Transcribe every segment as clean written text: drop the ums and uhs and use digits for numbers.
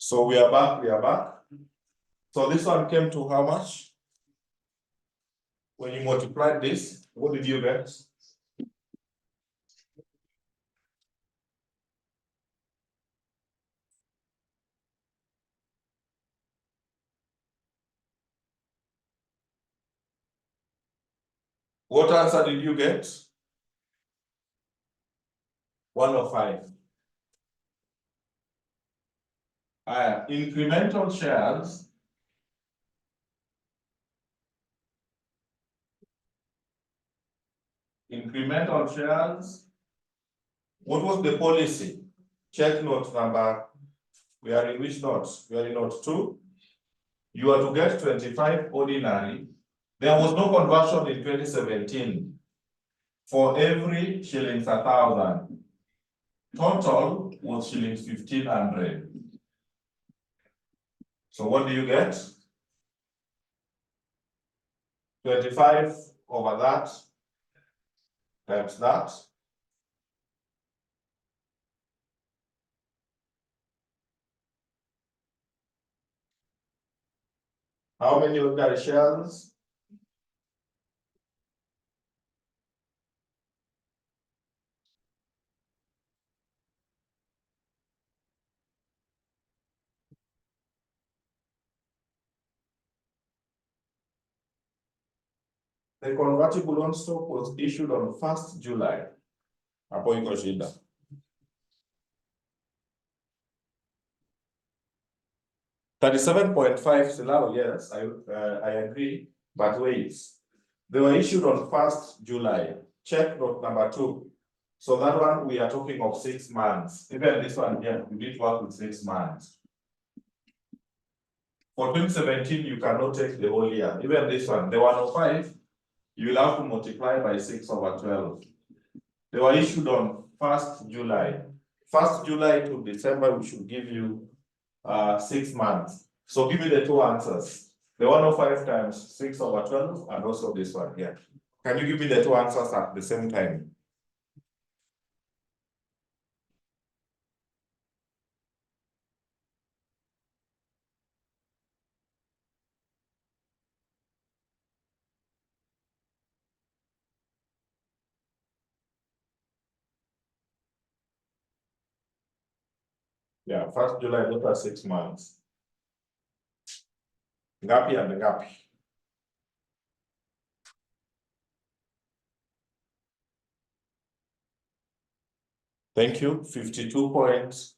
So we are back. So this one came to how much? When you multiply this, what did you get? What answer did you get? 105. Incremental shares. Incremental shares. What was the policy? Check note number. We are in which note? We are in note 2. You are to get 25 ordinary. There was no conversion in 2017. For every shillings 1,000. Total was shillings 1,500. So what do you get? 25 over that times that. How many ordinary shares? The convertible loan stock was issued on 1st July. Hapo iko shida. $37.5 Silao, yes, I agree, but wait. They were issued on 1st July. Check note number 2. So that one we are talking of 6 months. Even this one here, we need to work with 6 months. For 2017, you cannot take the whole year. Even this one, the 105, you will have to multiply by 6 over 12. They were issued on 1st July. 1st July to December, we should give you 6 months. So give me the 2 answers. The 105 times 6 over 12, and also this one here. Can you give me the 2 answers at the same time? Yeah, 1st July, look at 6 months. Ngapi and ngapi. Thank you. 52.5.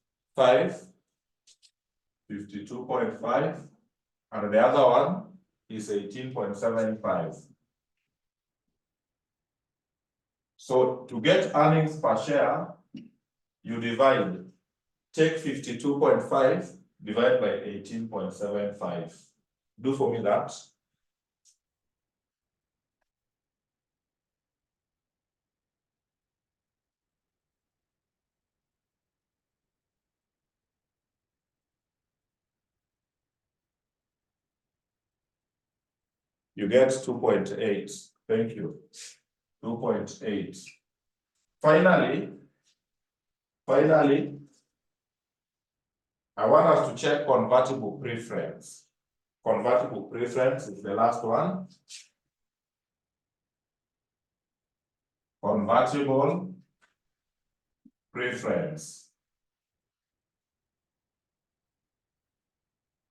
52.5. And the other one is 18.75. So to get earnings per share, you divide. Take 52.5, divide by 18.75. Do for me that. You get 2.8. Thank you. 2.8. Finally, I want us to check convertible preference. Convertible preference is the last one. Convertible preference.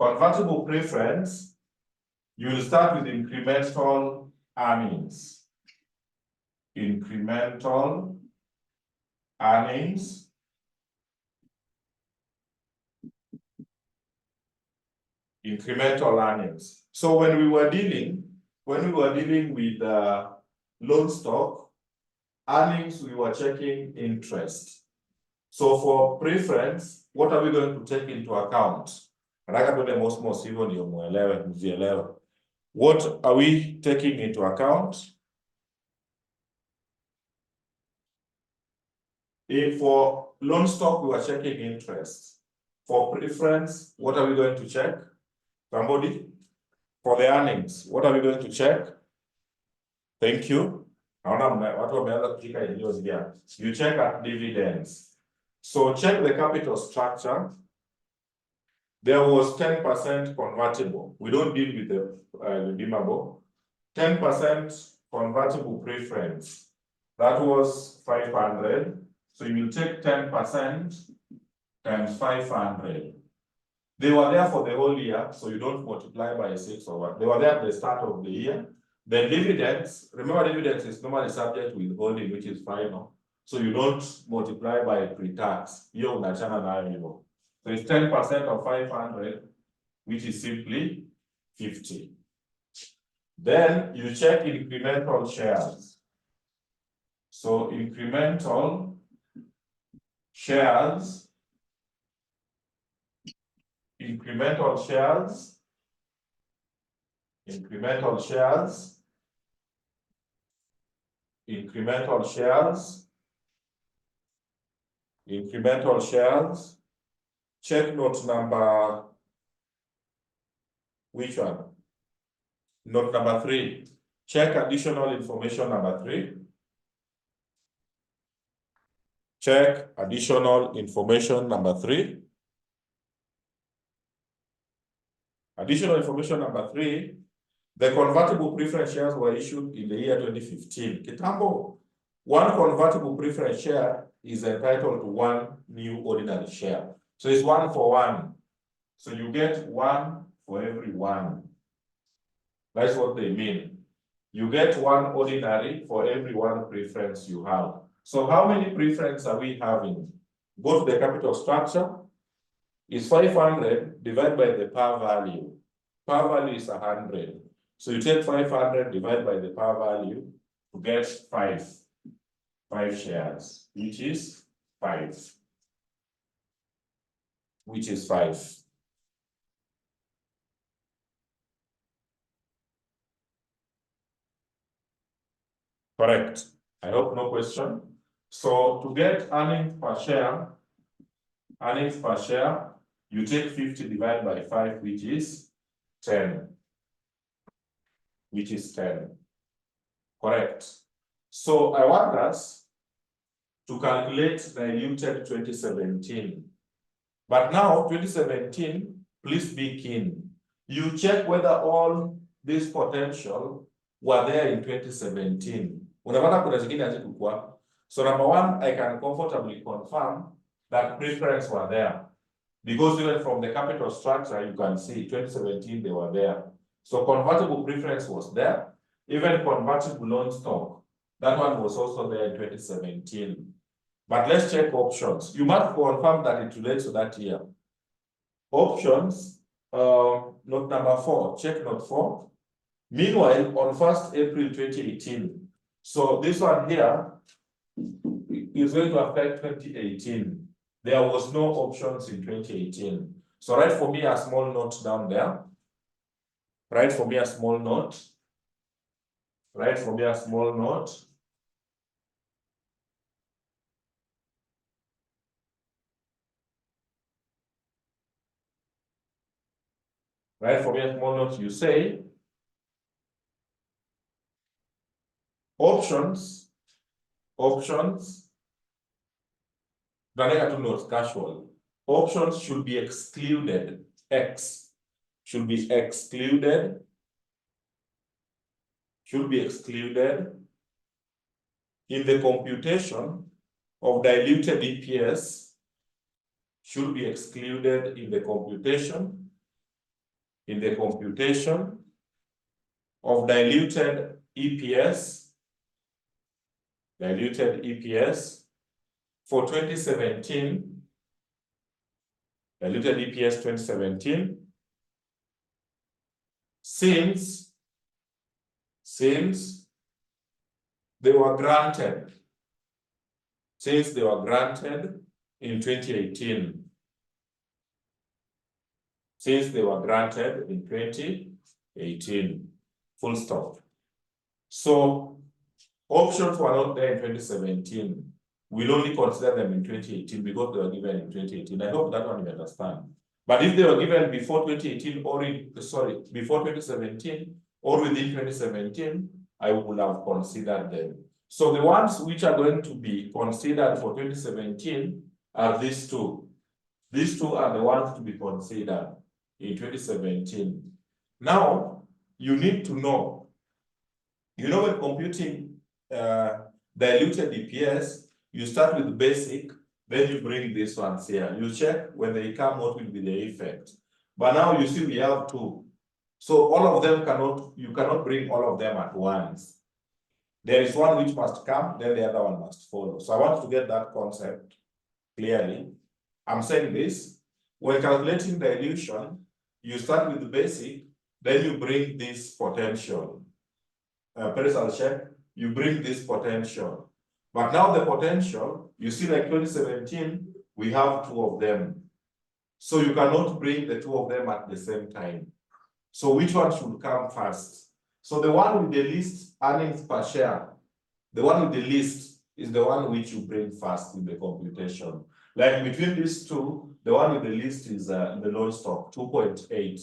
Convertible preference, you will start with incremental earnings. Incremental earnings. Incremental earnings. So when we were dealing with loan stock earnings, we were checking interest. So for preference, what are we going to take into account? What are we taking into account? If for loan stock, we were checking interest. For preference, what are we going to check? Somebody? For the earnings, what are we going to check? Thank you. You check at dividends. So check the capital structure. there was 10% convertible. We don't deal with the redeemable. 10% convertible preference. That was 500. So you will take 10% times 500. They were there for the whole year, so you don't multiply by 6 or what. They were there at the start of the year. The dividends, remember dividends is normally subject to withholding, which is final. So you don't multiply by pre-tax. Hiyo unachana nayo hivyo. So it's 10% of 500, which is simply 50. Then you check incremental shares. So incremental shares, incremental shares, incremental shares, incremental shares, incremental shares. Check note number, which one? Note number 3. Check additional information number 3. Check additional information number 3. Additional information number 3. The convertible preference shares were issued in the year 2015. Kitambo, one convertible preference share is entitled to one new ordinary share. So it's 1 for 1. So you get 1 for every 1. That's what they mean. You get 1 ordinary for every 1 preference you have. So how many preferences are we having? Go to the capital structure. Is 500 divided by the par value. Par value is 100. So you take 500 divided by the par value to get 5 shares, which is 5. Which is 5. Correct. I hope no question. So to get earnings per share, you take 50 divided by 5, which is 10. Which is 10. Correct. So I want us to calculate diluted 2017. But now 2017, please be keen. You check whether all this potential were there in 2017. Unapata kuna zingine hazikuwa. So number 1, I can comfortably confirm that preference were there. Because even from the capital structure, you can see 2017, they were there. So convertible preference was there. Even convertible loan stock, that one was also there in 2017. But let's check options. You must confirm that it relates to that year. Options, note number 4, check note 4. Meanwhile, on 1st April 2018, so this one here is going to affect 2018. There was no options in 2018. So write for me a small note down there. Write for me a small note. Write for me a small note. Write for me a small note. You say options. Two notes, casual. Options should be excluded. X should be excluded. Should be excluded in the computation of diluted EPS. Should be excluded in the computation. In the computation of diluted EPS. Diluted EPS for 2017. Diluted EPS 2017. Since they were granted. Since they were granted in 2018. Since they were granted in 2018. Full stop. So options were not there in 2017. We'll only consider them in 2018 because they were given in 2018. I hope that one you understand. But if they were given before 2018 or before 2017 or within 2017, I would have considered them. So the ones which are going to be considered for 2017 are these two. These two are the ones to be considered in 2017. Now, you need to know, when computing diluted EPS, you start with basic, then you bring these ones here. You check when they come, what will be the effect. But now you see we have two. So all of them you cannot bring all of them at once. There is one which must come, then the other one must follow. So I want to get that concept clearly. I'm saying this, when calculating dilution, you start with the basic, then you bring this potential. I'll check, you bring this potential. But now the potential, you see like 2017, we have two of them. So you cannot bring the two of them at the same time. So which one should come first? So the one with the least earnings per share, the one with the least is the one which you bring first in the computation. Like between these two, the one with the least is the lowest of 2.8.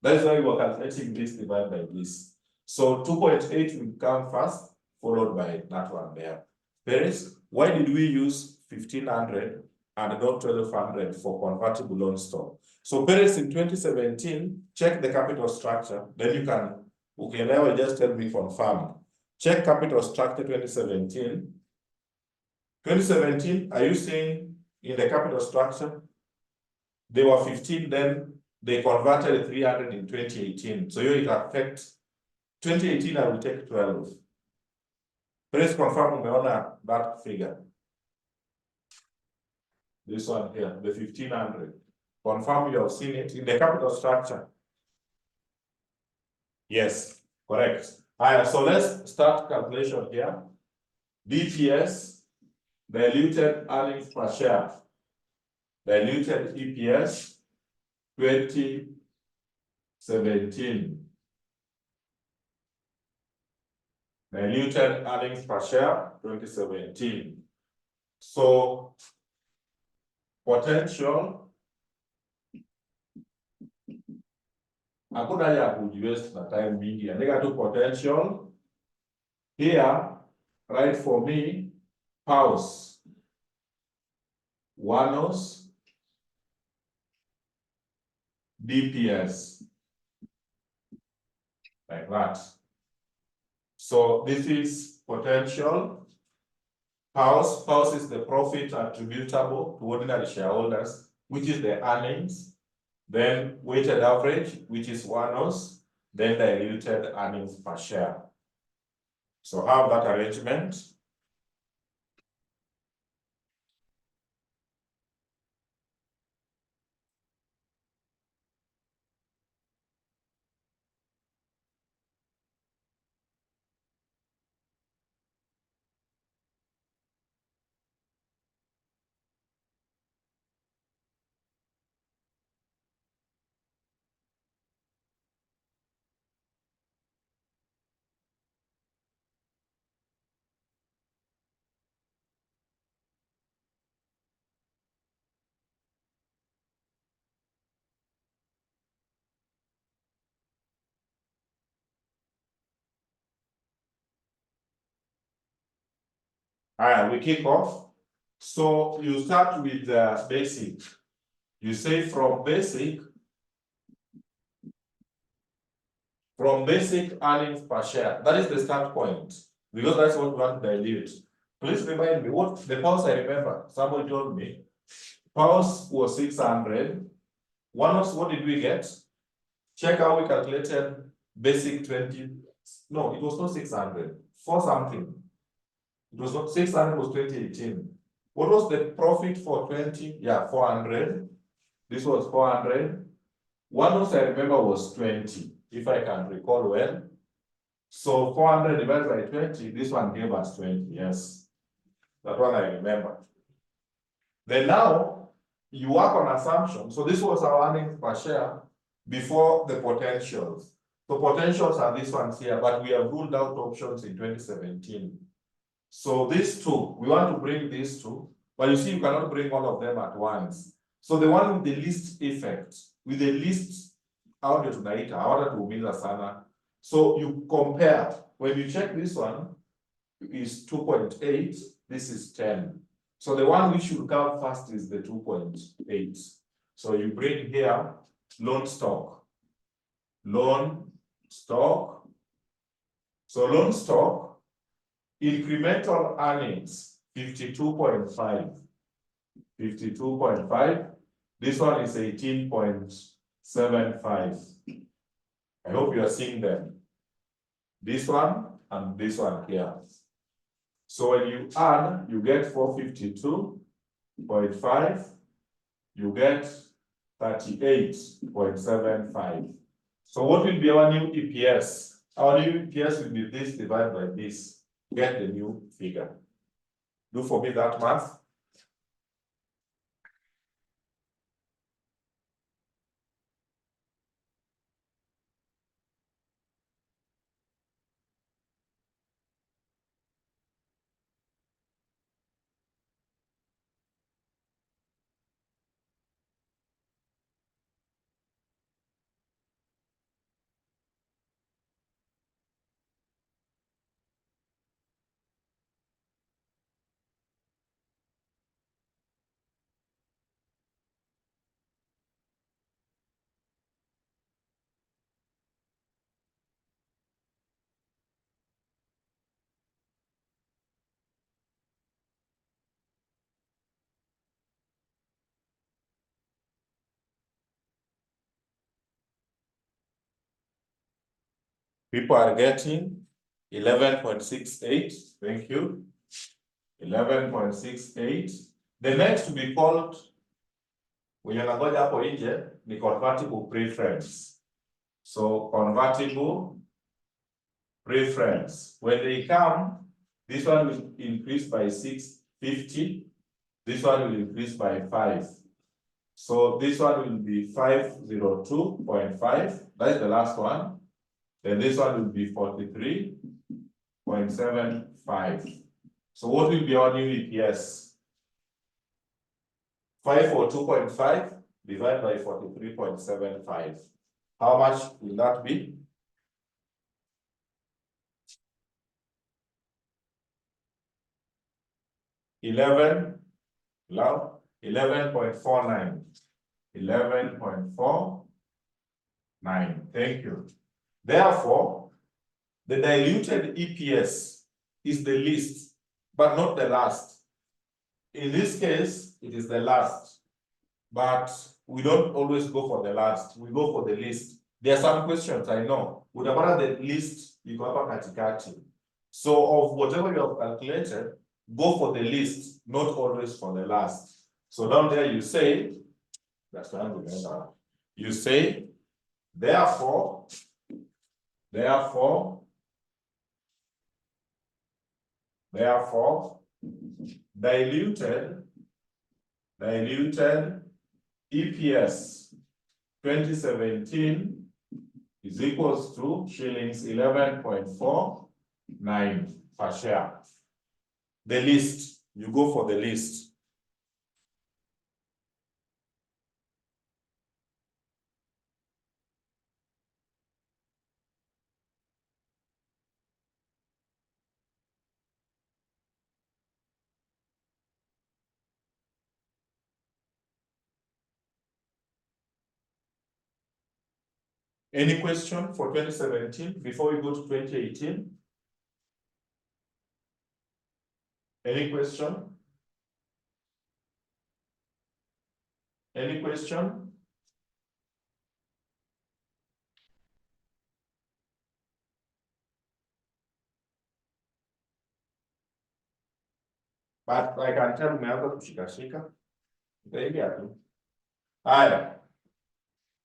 That is why we are calculating this divided by this. So 2.8 will come first, followed by that one there. Paris, why did we use 1500 and not 1200 for convertible loan stock? So Paris in 2017, check the capital structure, then you can, okay, now just tell me confirmed. Check capital structure 2017. 2017, are you saying in the capital structure, they were 15, then they converted 300 in 2018. So you affect 2018, I will take 12. Please confirm umeona that figure. This one here, the 1500. Confirm you have seen it in the capital structure. Yes, correct. So let's start calculation here. DPS, diluted earnings per share. Diluted EPS 2017. Diluted earnings per share 2017. So potential, hakuna ya kujiwaste na time mingi. Andika tu potential. Here, write for me, house, Wanos, DPS, like that. So this is potential. House is the profit attributable to ordinary shareholders, which is the earnings. Then weighted average, which is Wanos, then diluted earnings per share. So have that arrangement. All right, we kick off. So you start with basic. You say from basic earnings per share. That is the start point, because that's what we want to dilute. Please remind me what the pulse I remember. Somebody told me pulse was 600. Wanos, what did we get? Check how we calculated basic 20. No, it was not 600. For something. It was not 600, was 2018. What was the profit for 20? Yeah, 400. This was 400. Wanos I remember was 20, if I can recall well. So 400 divided by 20, this one gave us 20, yes. That one I remember. Then now, you work on assumption. So this was our earnings per share before the potentials. So potentials are these ones here, but we have ruled out options in 2017. So these two, we want to bring these two, but you see you cannot bring all of them at once. So the one with the least effect, with the least, how do you tunaita, how do you mean sana? So you compare, when you check this one, is 2.8, this is 10. So the one which should come first is the 2.8. So you bring here loan stock. Loan stock. So loan stock, incremental earnings, 52.5. 52.5. This one is 18.75. I hope you are seeing them. This one and this one here. So when you add, you get 452.5, you get 38.75. So what will be our new EPS? Our new EPS will be this divided by this. Get the new figure. Do for me that math. People are getting 11.68. Thank you. 11.68. The next to be called, wenye nangoja hapo nje, ni convertible preference. So convertible preference. When they come, this one will increase by 650. This one will increase by 5. So this one will be 502.5. That's the last one. Then this one will be 43.75. So what will be our new EPS? 542.5 divided by 43.75. How much will that be? $11.49. 11.49. Thank you. Therefore, the diluted EPS is the least, but not the last. In this case, it is the last, but we don't always go for the last. We go for the least. There are some questions, I know. Utapata the least, iko hapa katikati. So of whatever you have calculated, go for the least, not always for the last. So down there you say, that's what I remember. You say, therefore, diluted EPS 2017 is equals to shillings 11.49 per share. The list, you go for the list. Any question for 2017 before we go to 2018? Any question? Any question? But I can tell umeanza kushikashika. Itaingia tu. Haya.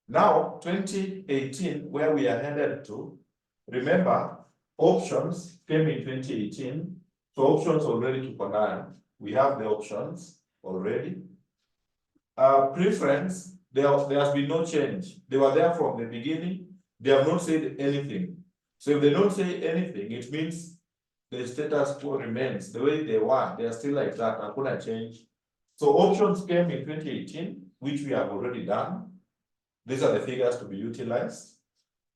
Now, 2018, where we are headed to, remember, options came in 2018. So options already tuko nayo. We have the options already. Preference, there has been no change. They were there from the beginning. They have not said anything. So if they don't say anything, it means the status quo remains the way they were. They are still like that. Hakuna change. So options came in 2018, which we have already done. These are the figures to be utilized.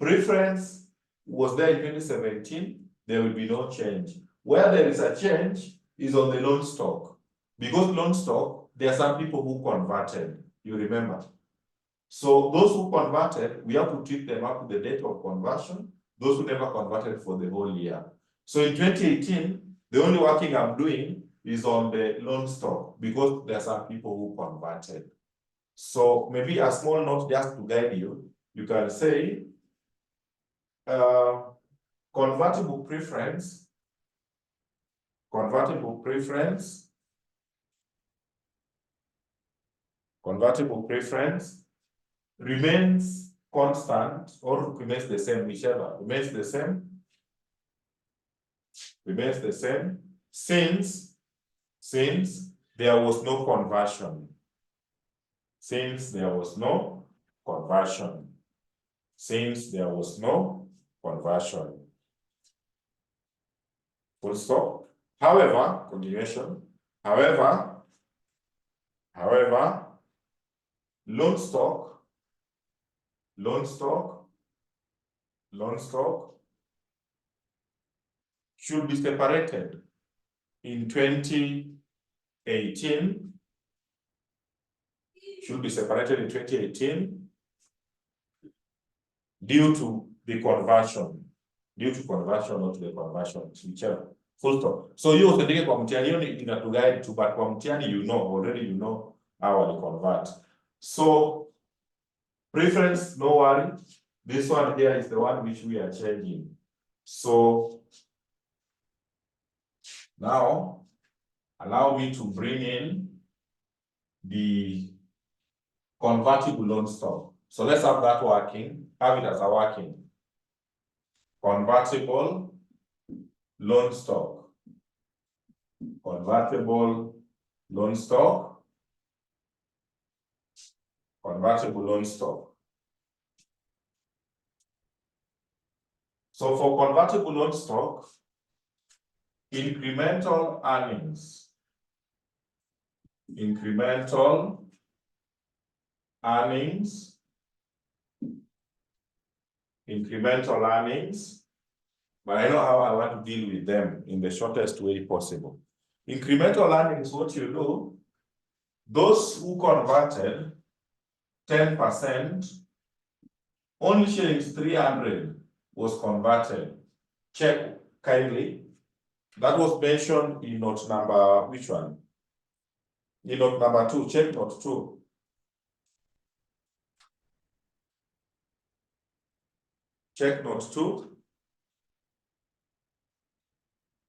Preference was there in 2017. There will be no change. Where there is a change is on the loan stock. Because loan stock, there are some people who converted. You remember? So those who converted, we have to treat them up to the date of conversion. Those who never converted for the whole year. So in 2018, the only working I'm doing is on the loan stock because there are some people who converted. So maybe a small note just to guide you. You can say convertible preference remains constant or remains the same, whichever remains the same since there was no conversion. Since there was no conversion. Full stop. However, continuation. However, loan stock should be separated in 2018. Should be separated in 2018 due to the conversion. Due to conversion, not the conversion, whichever. Full stop. So you also take a mtihani, hiyo inatuguide to, but kwa mtihani already you know how I convert. So preference, no worry. This one here is the one which we are changing. So now allow me to bring in the convertible loan stock. So let's have that working, have it as a working. Convertible loan stock. Convertible loan stock. Convertible loan stock. So for convertible loan stock, incremental earnings. Incremental earnings. Incremental earnings. But I know how I want to deal with them in the shortest way possible. Incremental earnings, what you do, those who converted 10%, only shillings 300 was converted. Check kindly. That was mentioned in note number, which one? In note number 2, check note 2. Check note 2.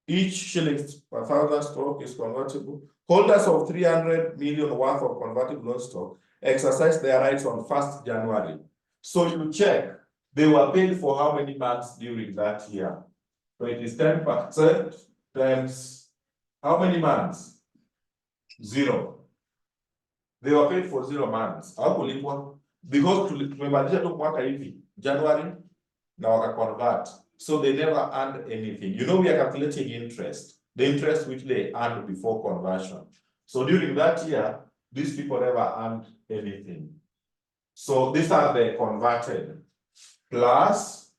Each shillings per thousand stock is convertible. Holders of 300 million worth of convertible loan stock exercise their rights on 1st January. So you check, they were paid for how many months during that year? So it is 10% times how many months? 0. They were paid for 0 months. Hawakulipwa because tumemaliza tu mwaka hivi January na wakaconvert. So they never earned anything. You know, we are calculating interest, the interest which they earned before conversion. So during that year, these people never earned anything. So these are the converted plus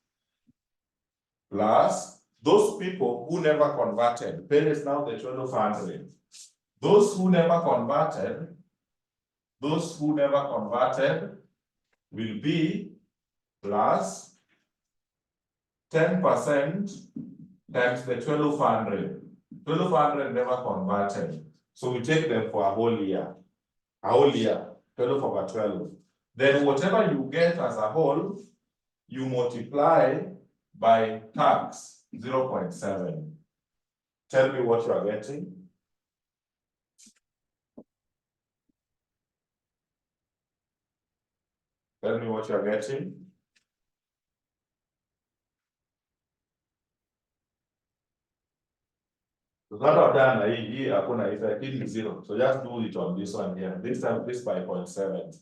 those people who never converted. Pay is now the 1200. Those who never converted will be plus 10% times the 1200. 1200 never converted. So we take them for a whole year. 12 over 12. Then whatever you get as a whole, you multiply by tax 0.7. Tell me what you are getting. Tell me what you are getting. So that I've done here, hakuna 0. So just do it on this one here. This time, this by 0.7.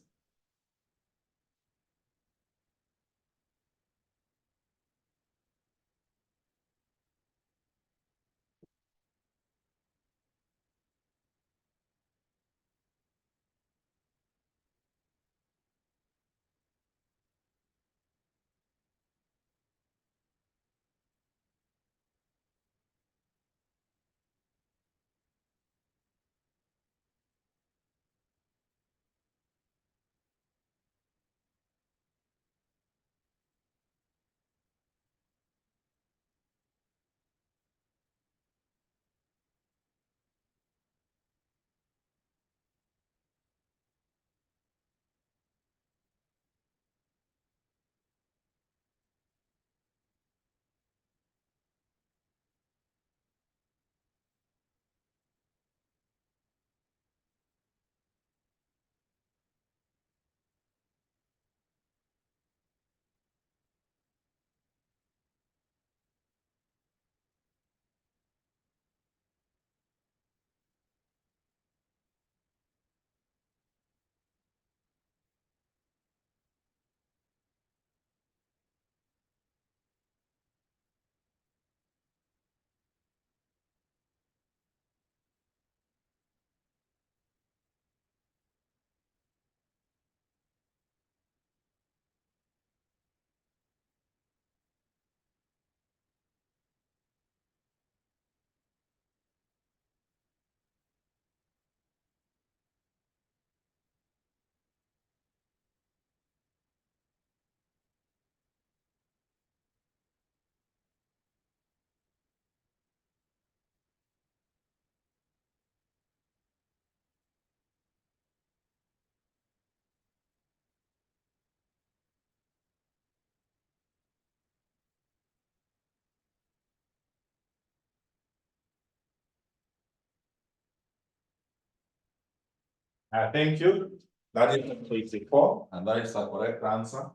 Thank you. That is 84, and that is the correct answer.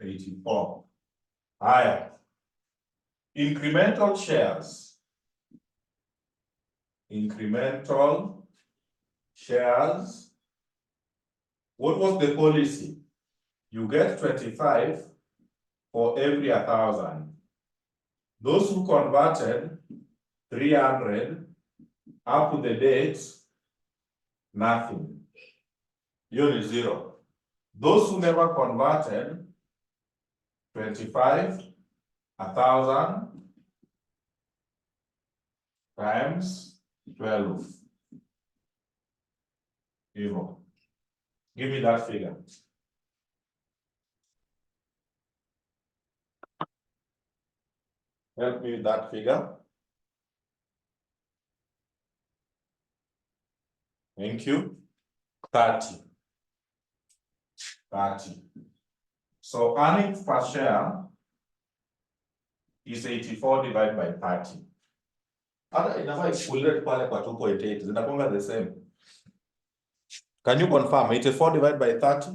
84. Higher. Incremental shares. Incremental shares. What was the policy? You get 25 for every 1,000. Those who converted 300 up to the date, nothing. Unit 0. Those who never converted, 25, 1,000 times 12. Euro. Give me that figure. Help me with that figure. Thank you. 30. 30. So earnings per share is 84 divided by 30. Hata inafaa ikulete pale kwa 2.8, zinakuanga the same. Can you confirm 84 divided by 30?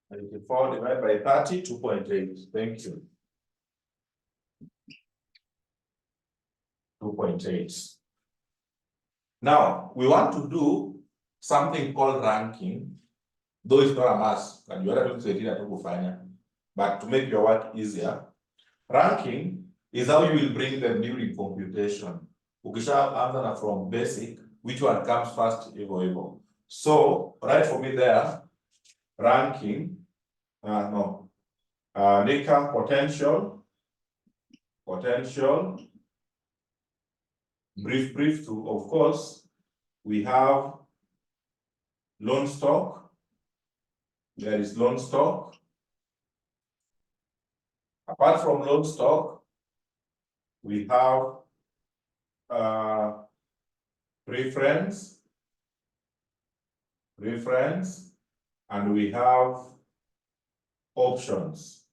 Eighty-four divided by 30, 2.8. Thank you. 2.8. Now, we want to do something called ranking, though it's not a must, and you are going to find, but to make your work easier, ranking is how you will bring them during computation. Ukisha answer from basic, which one comes first, evo. So, write for me there, ranking, Nika potential, brief to, of course, we have loan stock. There is loan stock. Apart from loan stock, we have preference, and we have options.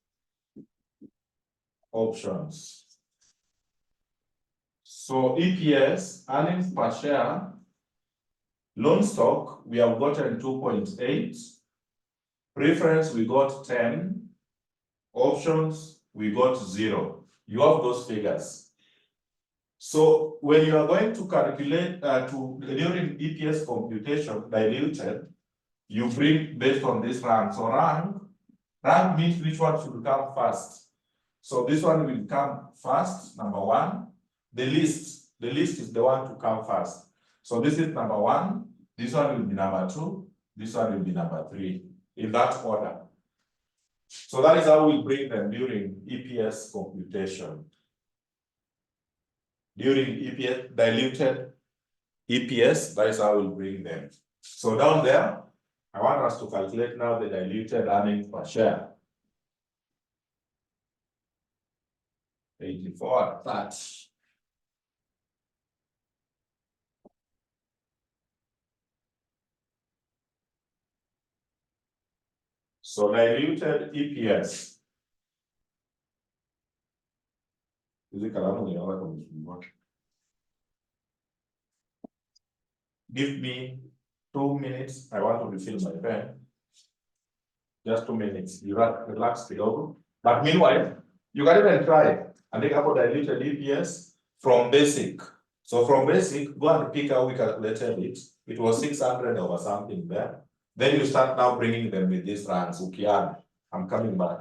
So EPS, earnings per share, loan stock, we have gotten 2.8. Preference, we got 10. Options, we got 0. You have those figures. So when you are going to calculate during EPS computation diluted, you bring based on this rank. So rank means which one should come first. So this one will come first, number 1. The list is the one to come first. So this is number 1. This one will be number 2. This one will be number 3. In that order. So that is how we bring them during EPS computation. During EPS, diluted EPS, that is how we'll bring them. So down there, I want us to calculate now the diluted earnings per share. 84 at 30. So diluted EPS. Give me 2 minutes. I want to refill my pen. Just 2 minutes. You relax the over. But meanwhile, you can even try and take up diluted EPS from basic. So from basic, go and pick how we calculated it. It was 600 over something there. Then you start now bringing them with these ranks. Ukian, I'm coming back.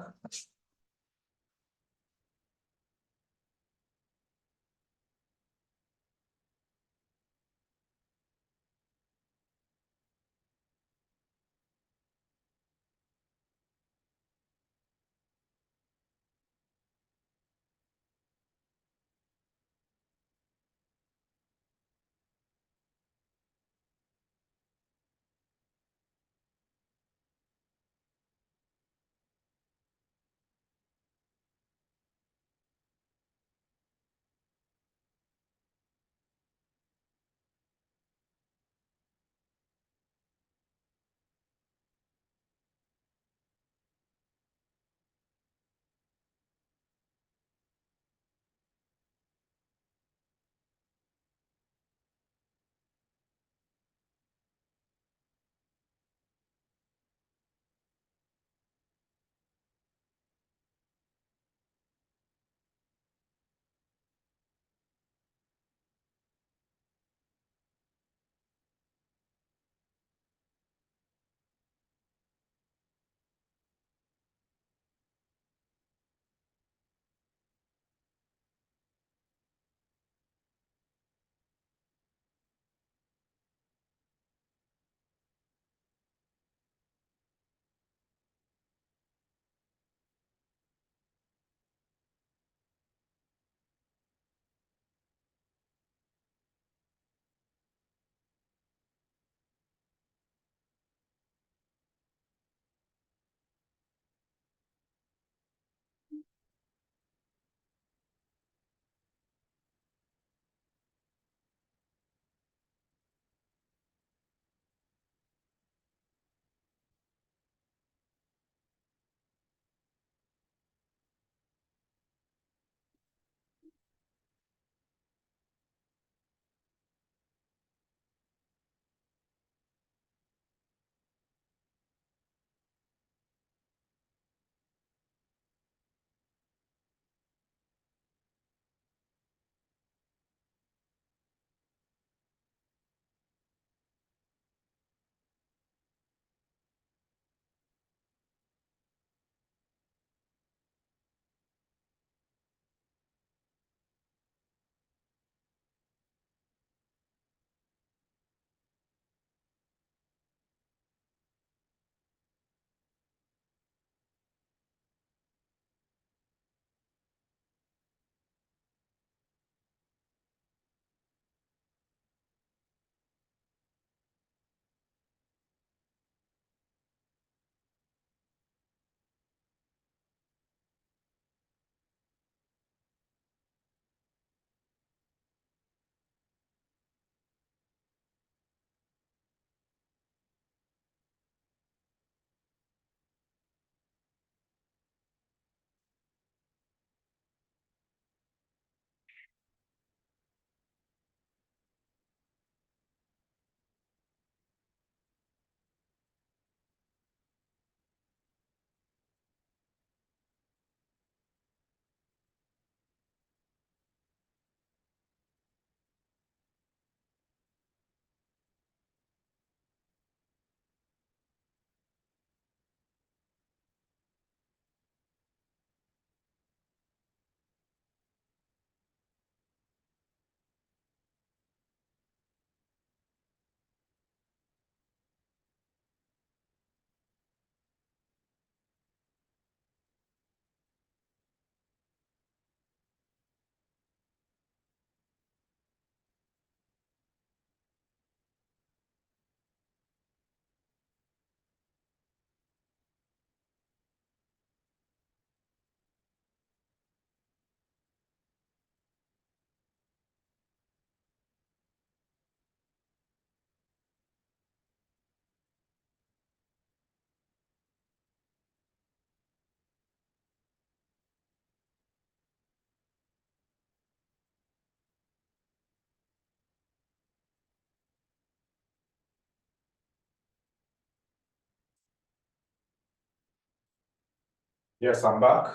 Yes, I'm back.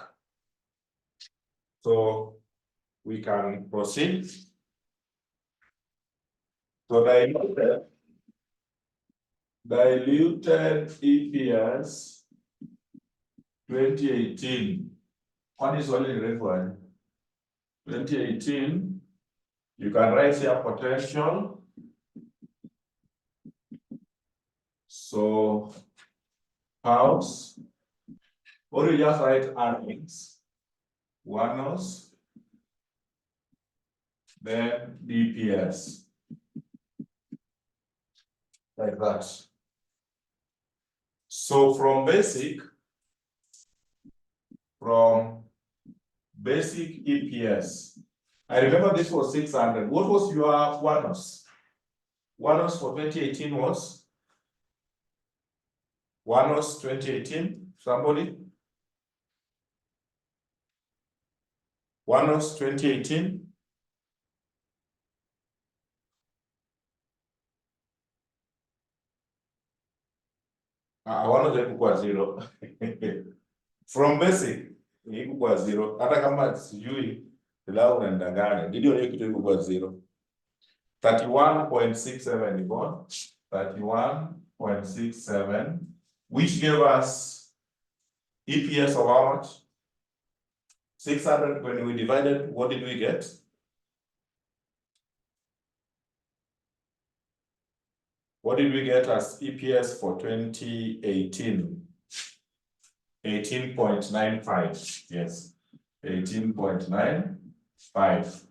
So we can proceed. So diluted EPS 2018. What is only required? 2018, you can write here potential. So house, or you just write earnings, ones, then DPS. Like that. So from basic EPS, I remember this was 600. What was your ones? Ones for 2018 was? Ones 2018, somebody? Ones 2018? One equal 0. From basic, equal 0. Hata kama sijui ila unandanganya. Ndio hiyo kitu equal 0. 31.67 ni born. 31.67, which gave us EPS of how much? 600. When we divided, what did we get? What did we get as EPS for 2018? 18.95. Yes, 18.95.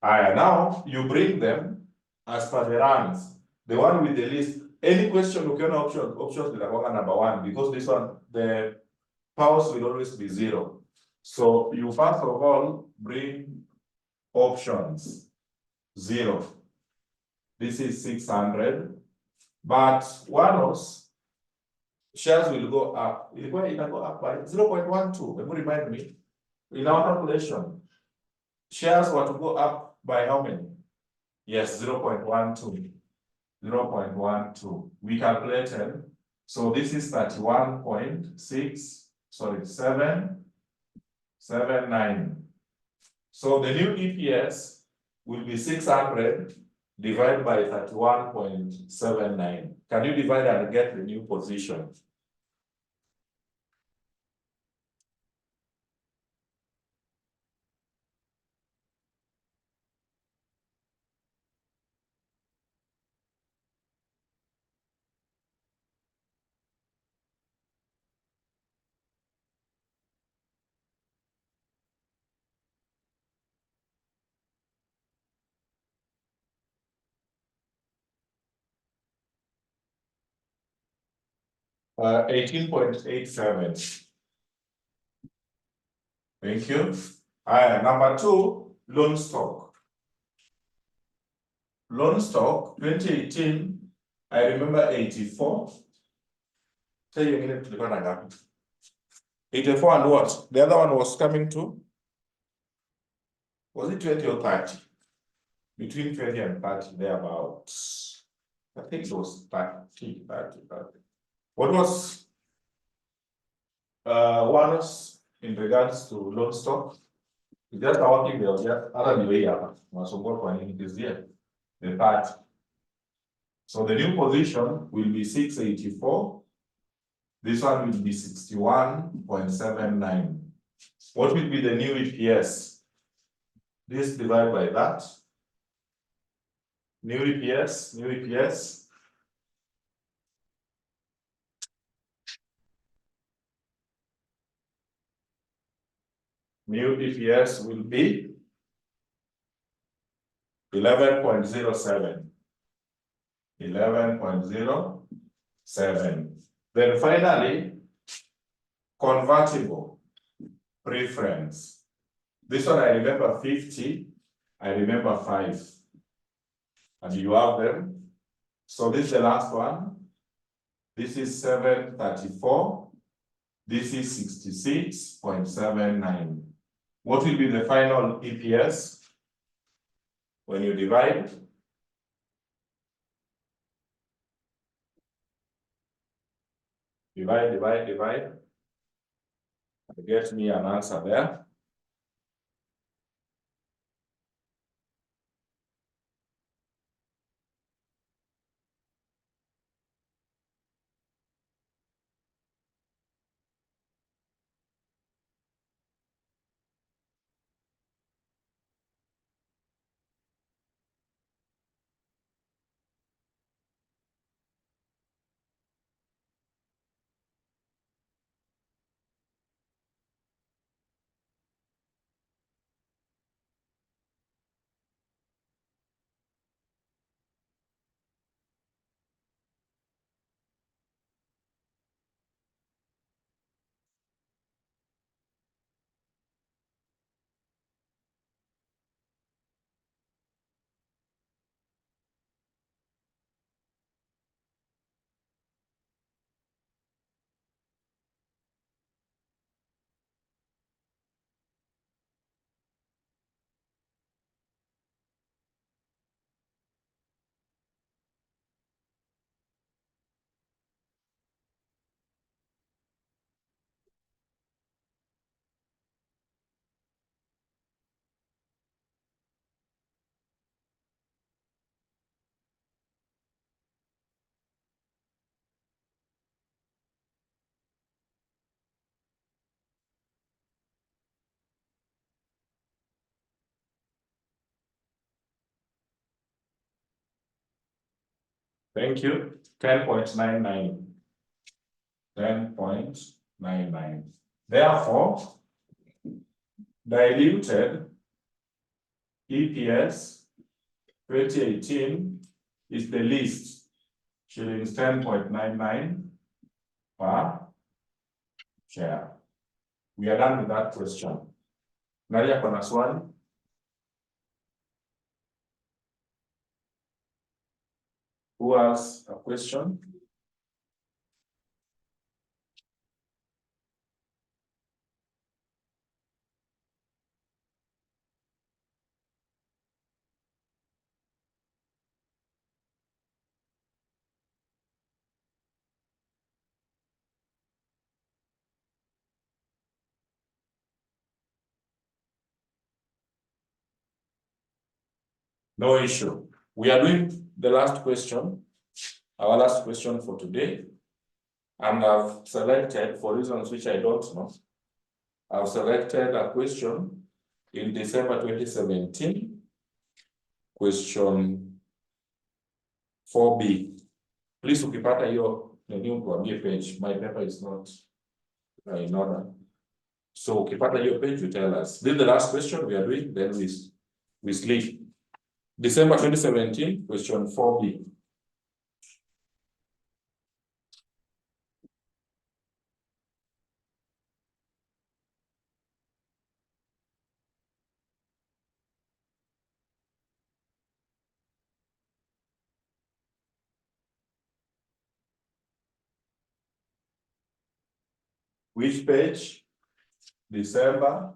Now you bring them as per the ranks. The one with the list. Any question, you can options will have number 1, because this one, the powers will always be 0. So you first of all bring options 0. This is 600, but ones shares will go up. It can go up by 0.12. Let me remind me, in our calculation, shares were to go up by how many? Yes, 0.12. 0.12. We calculated. So this is 31.779. So the new EPS will be 600 divided by 31.79. Can you divide and get the new position? Uh, 18.87. Thank you. Number 2, loan stock. Loan stock 2018, I remember 84. Tell you a minute to the 84 and what? The other one was coming to? Was it 20 or 30? Between 20 and 30, thereabouts. I think it was 30. What was ones in regards to loan stock? Just working there, just other way up. Is there. The 30. So the new position will be 684. This one will be 61.79. What will be the new EPS? This divided by that. New EPS. New EPS will be 11.07. 11.07. Then finally, convertible preference. This one I remember 50, I remember 5. And you have them. So this is the last one. This is 734. This is 66.79. What will be the final EPS when you divide? Divide. Get me an answer there. Thank you. 10.99. 10.99. Therefore, diluted EPS 2018 is the least, shillings 10.99 per share. We are done with that question. Nadia, kuna swali? Who has a question? No issue. We are doing the last question, our last question for today. And I've selected, for reasons which I don't know, I've selected a question in December 2017, question 4B. Please ukipata hiyo nini tuambie page. My paper is not in order. So ukipata hiyo page, you tell us. This is the last question we are doing, then we sleep. December 2017, question 4B. Which page? December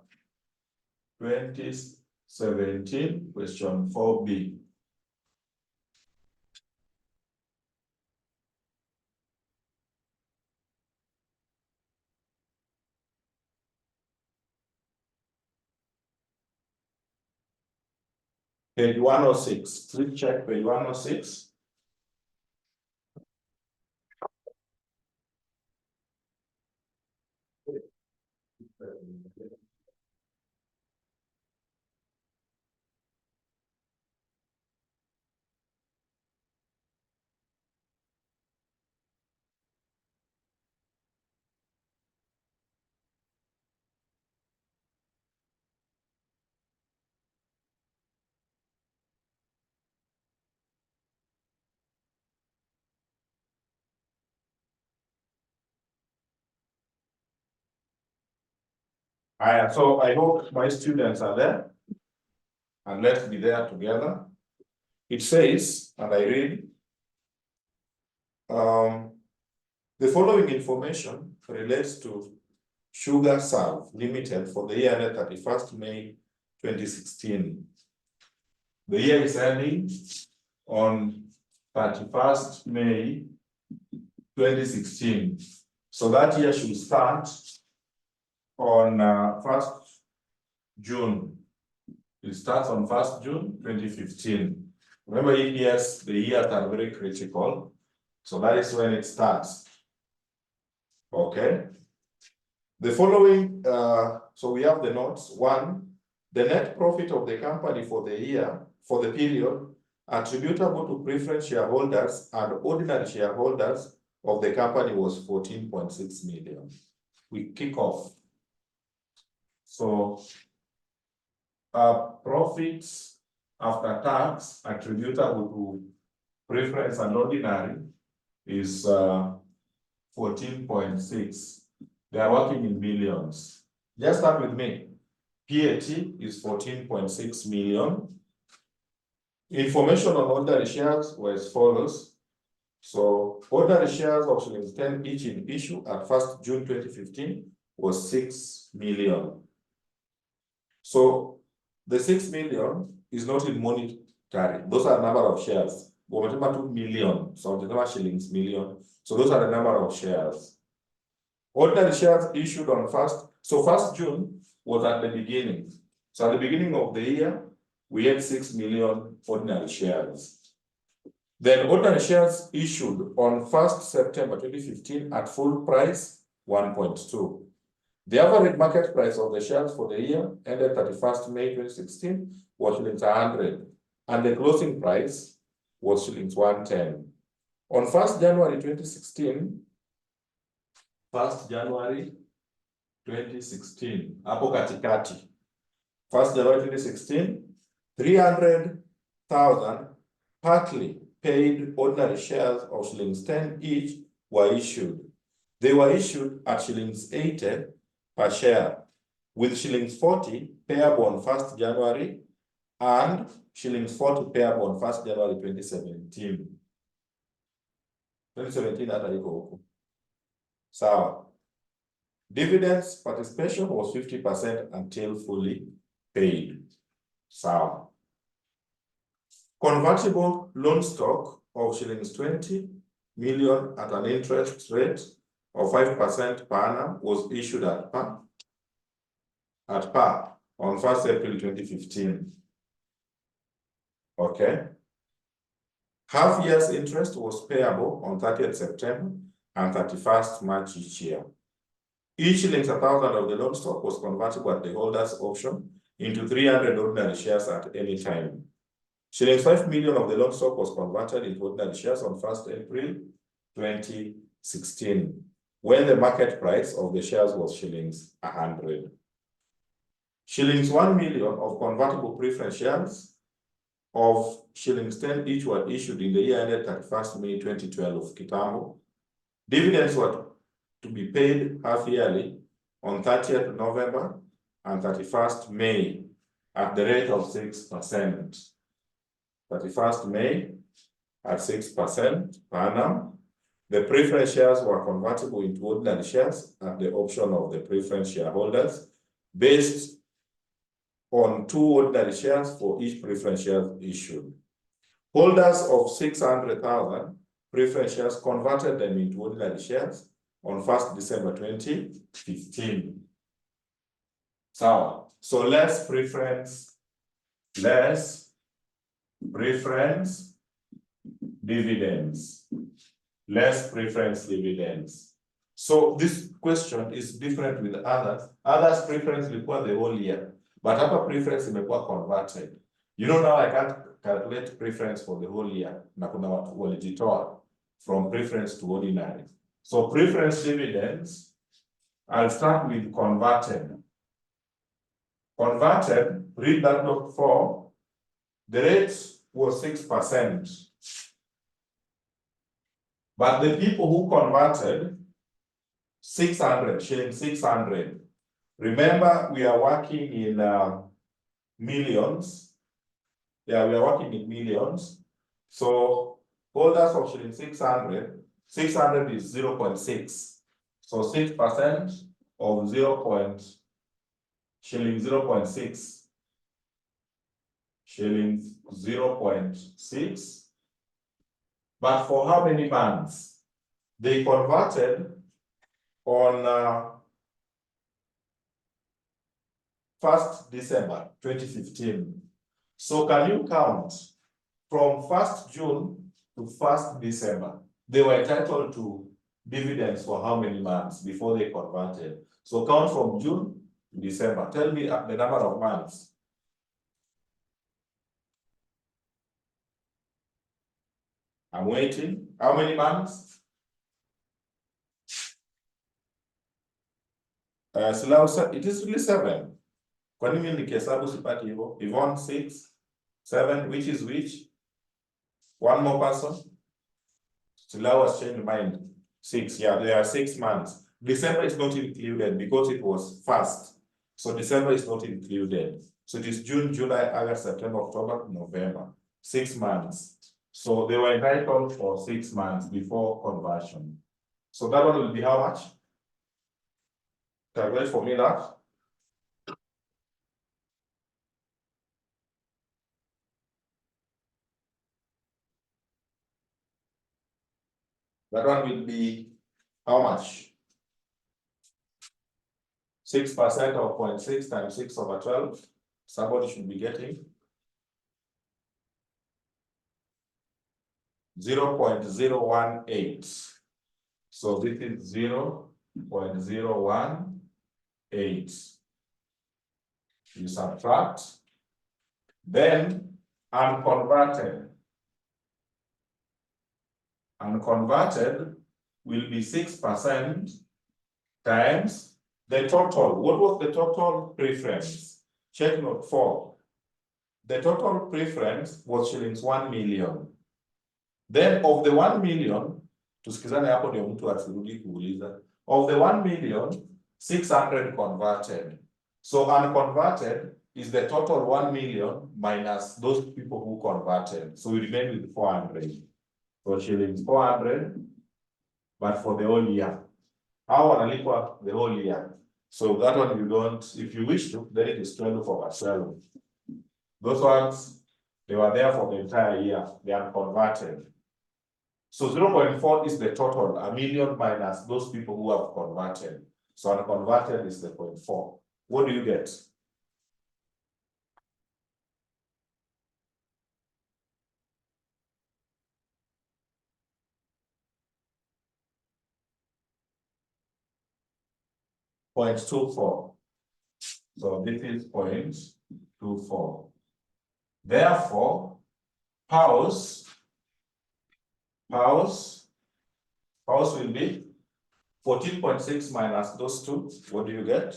2017, question 4B. Page 106. Please check page 106. So I hope my students are there, and let's be there together. It says, and I read, the following information relates to Sugar Serve Limited for the year ended 31st May 2016. The year is ending on 31st May 2016. So that year should start on 1st June. It starts on 1st June 2015. Remember, EPS, the years are very critical. So that is when it starts. Okay. The following, so we have the notes. 1, the net profit of the company for the year, for the period, attributable to preference shareholders and ordinary shareholders of the company was 14.6 million. We kick off. So, profits after tax attributable to preference and ordinary is 14.6. They are working in millions. Just start with me. PAT is 14.6 million. Information on ordinary shares were as follows. So ordinary shares of shillings 10 each in issue at 1st June 2015 was 6 million. So the 6 million is not in monetary. Those are the number of shares. 2 million, so the shillings million. So those are the number of shares. Ordinary shares issued on 1st. So 1st June was at the beginning. So at the beginning of the year, we had 6 million ordinary shares. Then ordinary shares issued on 1st September 2015 at full price, 1.2. The average market price of the shares for the year ended 31st May 2016 was shillings 100, and the closing price was shillings 110. On 1st January 2016, 1st January 2016, hapo katikati. 1st January 2016, 300,000 partly paid ordinary shares of shillings 10 each were issued. They were issued at shillings 80 per share, with shillings 40 payable on 1st January and shillings 40 payable on 1st January 2017. 2017 hata iko huko. Sawa. Dividends participation was 50% until fully paid. Sawa. Convertible loan stock of shillings 20 million at an interest rate of 5% per annum was issued at par on 1st April 2015. Okay. Half year's interest was payable on 30th September and 31st March each year. Each shillings 1,000 of the loan stock was convertible at the holder's option into 300 ordinary shares at any time. Shillings 5 million of the loan stock was converted into ordinary shares on 1st April 2016, when the market price of the shares was shillings 100. Shillings 1 million of convertible preference shares of shillings 10 each were issued in the year ended 31st May 2012 Kitambo. Dividends were to be paid half yearly on 30th November and 31st May at the rate of 6%. 31st May at 6% per annum. The preference shares were convertible into ordinary shares at the option of the preference shareholders, based on 2 ordinary shares for each preference share issued. Holders of 600,000 preference shares converted them into ordinary shares on 1st December 2015. So less preference dividends. Less preference dividends. So this question is different with others. Others preference require the whole year, but upper preference imekuwa converted. You know, now I can't calculate preference for the whole year. Na kuna watu walijitoa from preference to ordinary. So preference dividends, I'll start with converted. Converted, read that note 4. The rate was 6%. But the people who converted 600, shillings 600. Remember, we are working in millions. Yeah, we are working in millions. So holders of shilling 600, 600 is 0.6. So 6% of 0.6. Shillings 0.6. But for how many months? They converted on 1st December 2015. So can you count from 1st June to 1st December? They were entitled to dividends for how many months before they converted? So count from June to December. Tell me the number of months. I'm waiting. How many months? It is really 7. Kwa nini nikihesabu sipati hivyo? Yvonne 6, 7, which is which? One more person. Silau has changed mind. 6, yeah, there are 6 months. December is not included because it was first. So December is not included. So it is June, July, August, September, October, November. 6 months. So they were entitled for 6 months before conversion. So that one will be how much? Calculate for me that. That one will be how much? 6% of 0.6 times 6/12. Somebody should be getting 0.018. So this is 0.018. You subtract, then unconverted. Unconverted will be 6% times the total. What was the total preference? Check note 4. The total preference was shillings 1 million. Then of the 1 million, tusikizane hapo ndio mtu asirudi kuuliza. Of the 1 million, 600 converted. So unconverted is the total 1 million minus those people who converted. So we remain with 400. So shillings 400, but for the whole year. How wanalipwa the whole year? So that one you don't, if you wish to, then it is 12/12. Those ones, they were there for the entire year. They are converted. So 0.4 is the total, 1 million minus those people who have converted. So unconverted is the 0.4. What do you get? .24. So this is 0.24. Therefore, powers will be 14.6 minus those two. What do you get?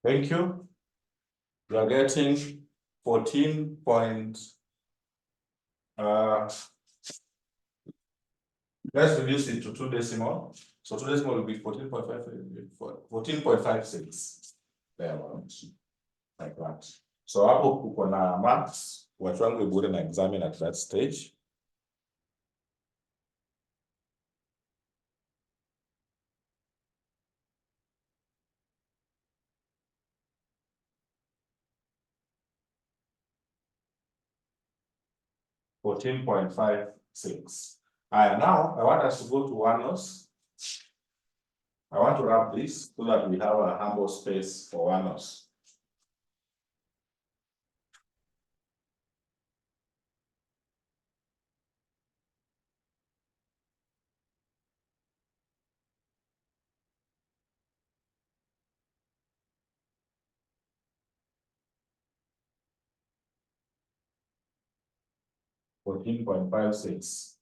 Thank you. You are getting 14 point, let's reduce it to 2 decimal. So 2 decimal will be 14.56. Thereabouts, like that. So hapo kuko na marks, watu wangu webude na examine at that stage. .56. Now I want us to go to ONEOS. I want to wrap this so that we have a humble space for ONEOS. 14.56.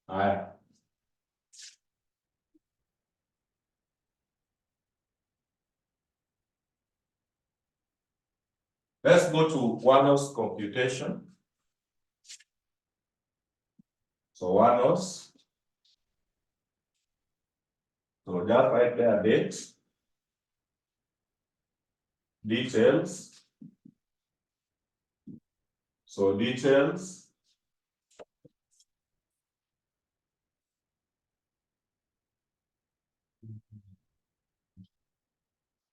Haya. Let's go to Wanos computation. So Wanos. So just write there date, details. So details.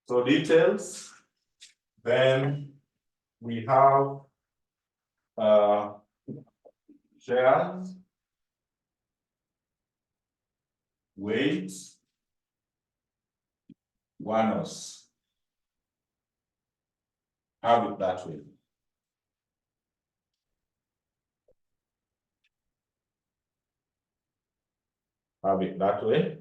So details. Then we have shares, weight, Wanos. Have it that way. Have it that way.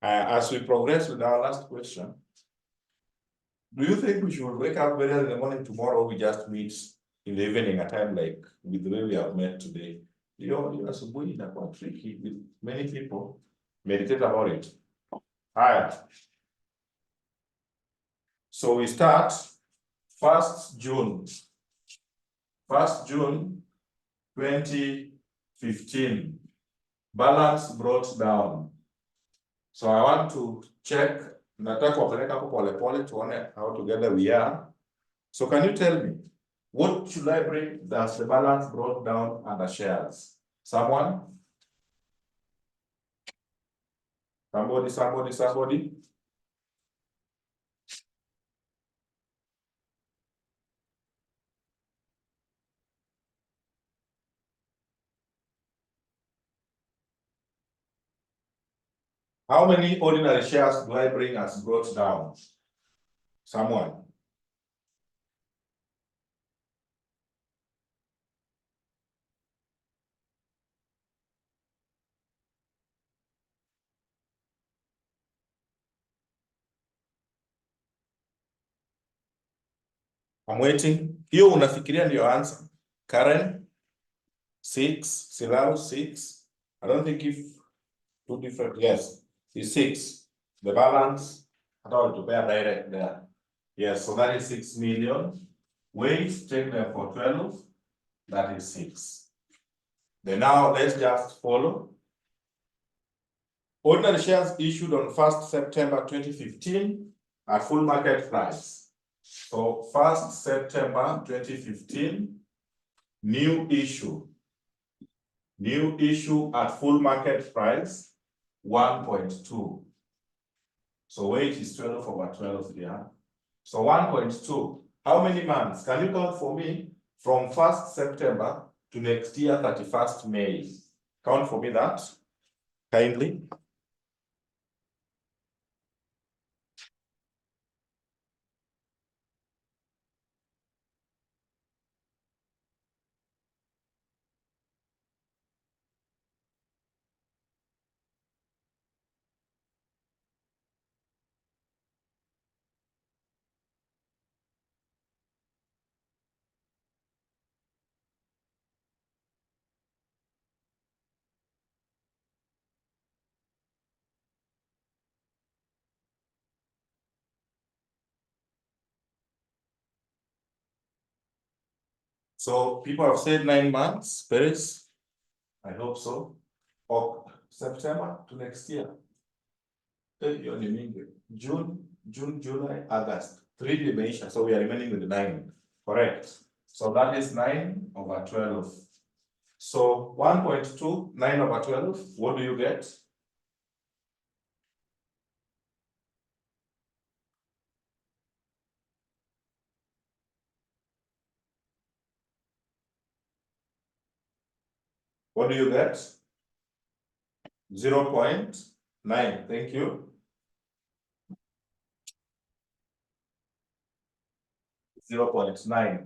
As we progress with our last question, do you think we should wake up very early in the morning tomorrow, or we just meet in the evening at time like with the way we have met today? Your asubuhi inakuwa tricky with many people. Meditate about it. Haya. So we start 1st June. 1st June 2015. Balance brought down. So I want to check. Nataka kuwapeleka hapo polepole tuone how together we are. So can you tell me, what should I bring that's the balance brought down under shares? Someone? Somebody? How many ordinary shares do I bring as brought down? Someone? I'm waiting. Hiyo unafikiria ndio answer. Karen? 6. Silao 6. I don't think if two different, yes, it's 6. The balance, I thought to bear direct there. Yes, so that is 6 million. Weight, take them for 12, that is 6. Then now let's just follow. Ordinary shares issued on 1st September 2015 at full market price. So 1st September 2015, new issue at full market price, 1.2. So weight is 12/12 here. So 1.2, how many months? Can you count for me from 1st September to next year, 31st May? Count for me that, kindly. So people have said 9 months, Paris. I hope so. Or September to next year. June, July, August. 3 dimensions, so we are remaining with 9. Correct. So that is 9/12. So 1.2, 9/12, what do you get? What do you get? 0.9, thank you. 0.9.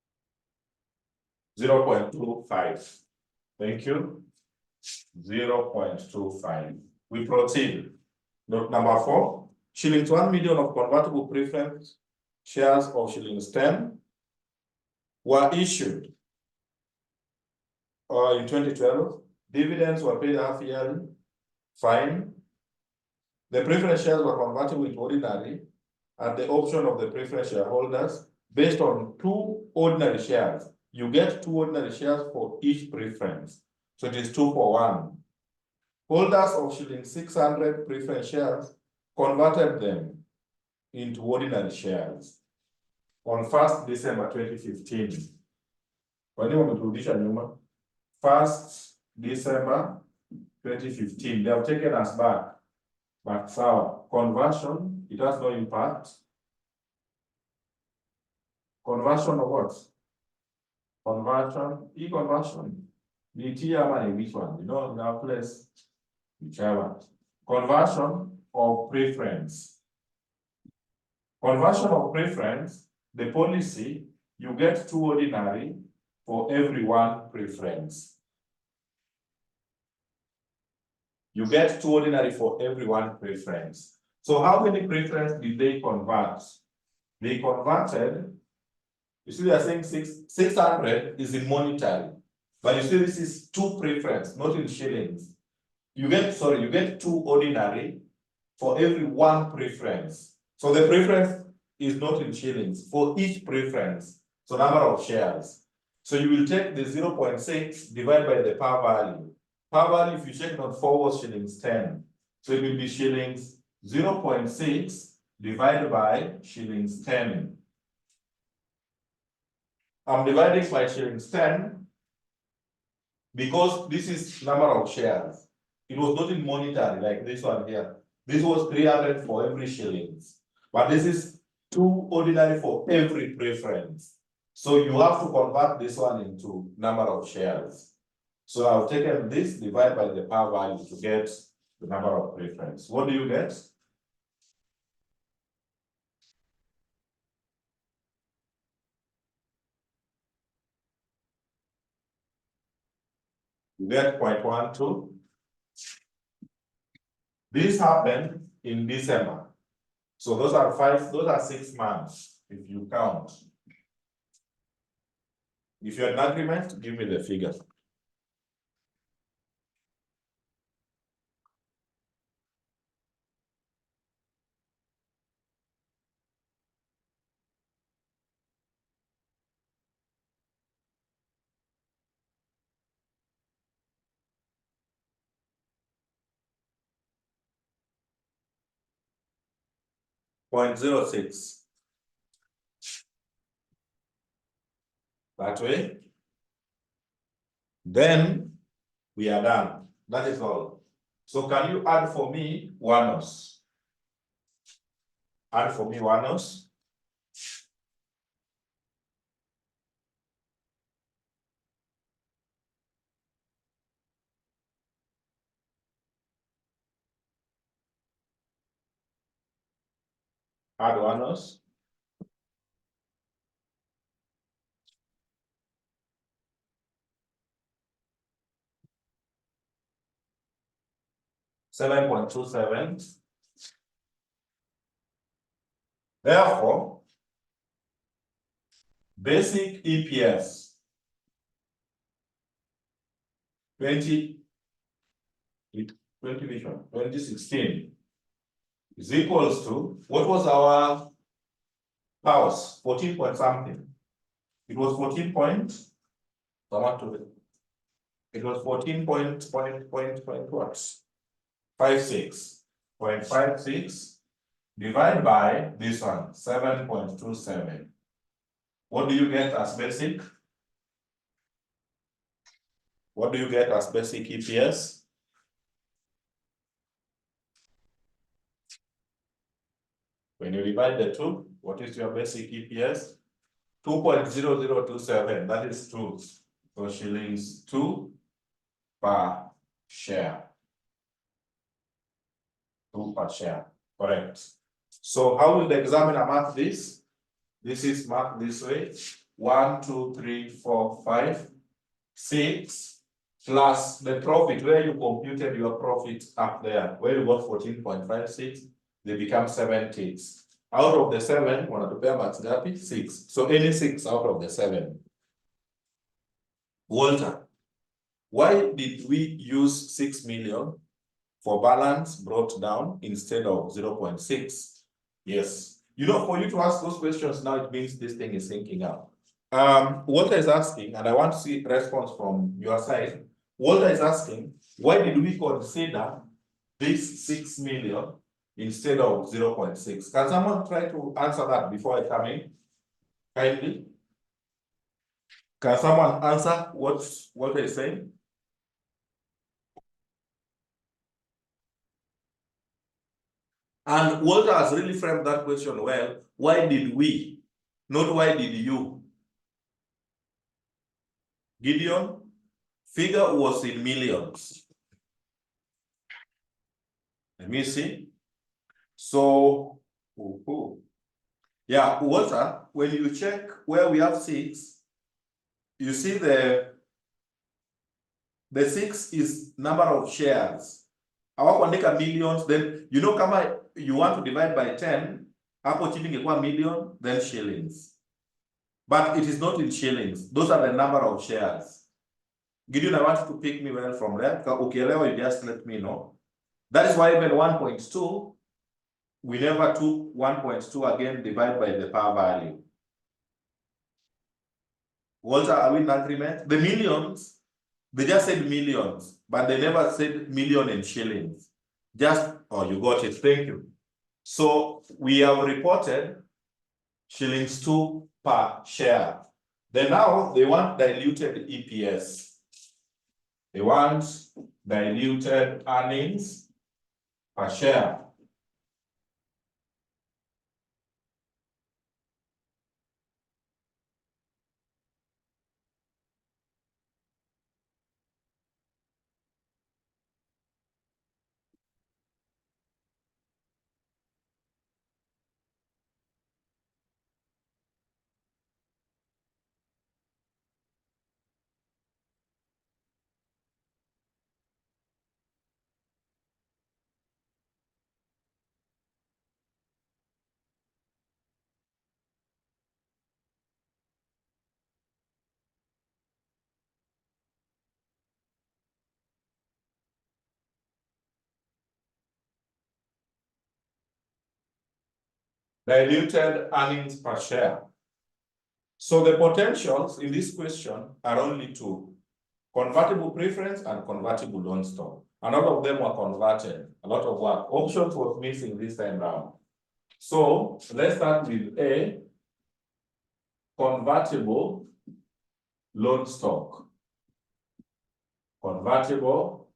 0.25. Thank you. 0.25. We proceed. Note number 4, shillings 1 million of convertible preference shares of shillings 10 were issued in 2012. Dividends were paid half yearly. Fine. The preference shares were convertible into ordinary at the option of the preference shareholders based on 2 ordinary shares. You get 2 ordinary shares for each preference. So it is 2 for 1. Holders of shilling 600 preference shares converted them into ordinary shares on 1st December 2015. When you want to do this, 1st December 2015, they have taken us back. But for conversion, it has no impact. Conversion of what? Conversion, e-conversion. The TMI, which one? You know, in our place, whichever. Conversion of preference. Conversion of preference, the policy, you get 2 ordinary for every 1 preference. You get 2 ordinary for every 1 preference. So how many preference did they convert? They converted, you see they are saying 600 is in monetary, but you see this is 2 preference, not in shillings. You get 2 ordinary for every 1 preference. So the preference is not in shillings for each preference, so number of shares. So you will take the 0.6 divided by the par value. Par value, if you check on 4 was shillings 10. So it will be shillings 0.6 divided by shillings 10. I'm dividing by shillings 10 because this is number of shares. It was not in monetary like this one here. This was 300 for every shillings. But this is 2 ordinary for every preference. So you have to convert this one into number of shares. So I've taken this divided by the par value to get the number of preference. What do you get? You get 0.12. This happened in December. So those are 6 months if you count. If you're in agreement, give me the figure. .06. That way. Then we are done. That is all. So can you add for me Wanos? Add for me Wanos. Add Wanos. $7.27. Therefore, basic EPS 2016 is equals to, what was our house? 14 point something. It was 14 point. It was 14 point what? 56.56 divided by this one, 7.27. What do you get as basic? What do you get as basic EPS? When you divide the 2, what is your basic EPS? 2.0027, that is 2. So shillings 2 per share. 2 per share, correct. So how will the examiner mark this? This is marked this way. 1, 2, 3, 4, 5, 6, plus the profit where you computed your profit up there, where you got 14.56, they become 7 ticks. Out of the 7, wanatupea marks ngapi? 6. So any 6 out of the 7. Walter, why did we use 6 million for balance brought down instead of 0.6? Yes. You know, for you to ask those questions now, it means this thing is syncing up. Walter is asking, and I want to see response from your side. Walter is asking, why did we consider this 6 million instead of 0.6? Can someone try to answer that before I come in? Kindly. Can someone answer what Walter is saying? And Walter has really framed that question well. Why did we? Not why did you? Gideon, figure was in millions. Let me see. So, yeah, Walter, when you check where we have 6, you see the 6 is number of shares. Hawakuandika millions, then you know kama you want to divide by 10, hapo chini ingekuwa million, then shillings. But it is not in shillings. Those are the number of shares. Gideon, I want you to pick me well from there. Ukielewa, you just let me know. That is why even 1.2, we never took 1.2 again, divide by the power value. Walter, are we in agreement? The millions, they just said millions, but they never said million in shillings. Just, oh, you got it, thank you. So we have reported shillings 2 per share. Then now they want diluted EPS. They want diluted earnings per share. Diluted earnings per share. So the potentials in this question are only 2: convertible preference and convertible loan stock. And all of them were converted. A lot of work. Options was missing this time round. So let's start with A, convertible loan stock. Convertible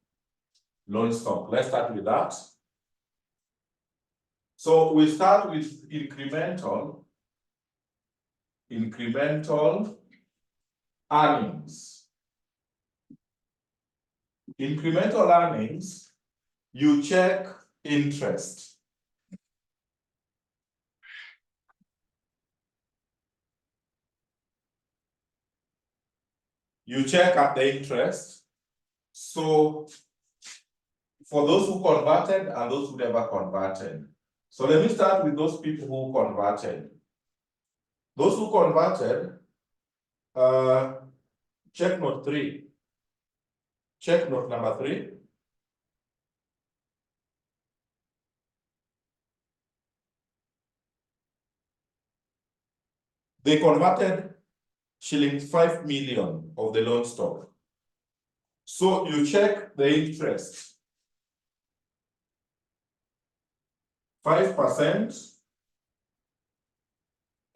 loan stock. Let's start with that. So we start with incremental earnings. Incremental earnings, you check interest. You check at the interest. So for those who converted and those who never converted. So let me start with those people who converted. Those who converted, check note 3. Check note number 3. They converted shillings 5 million of the loan stock. So you check the interest. 5%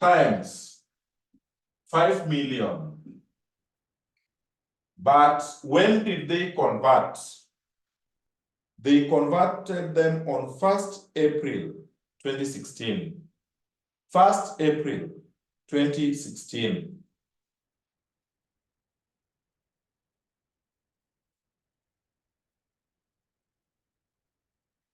times 5 million. But when did they convert? They converted them on 1st April 2016. 1st April 2016.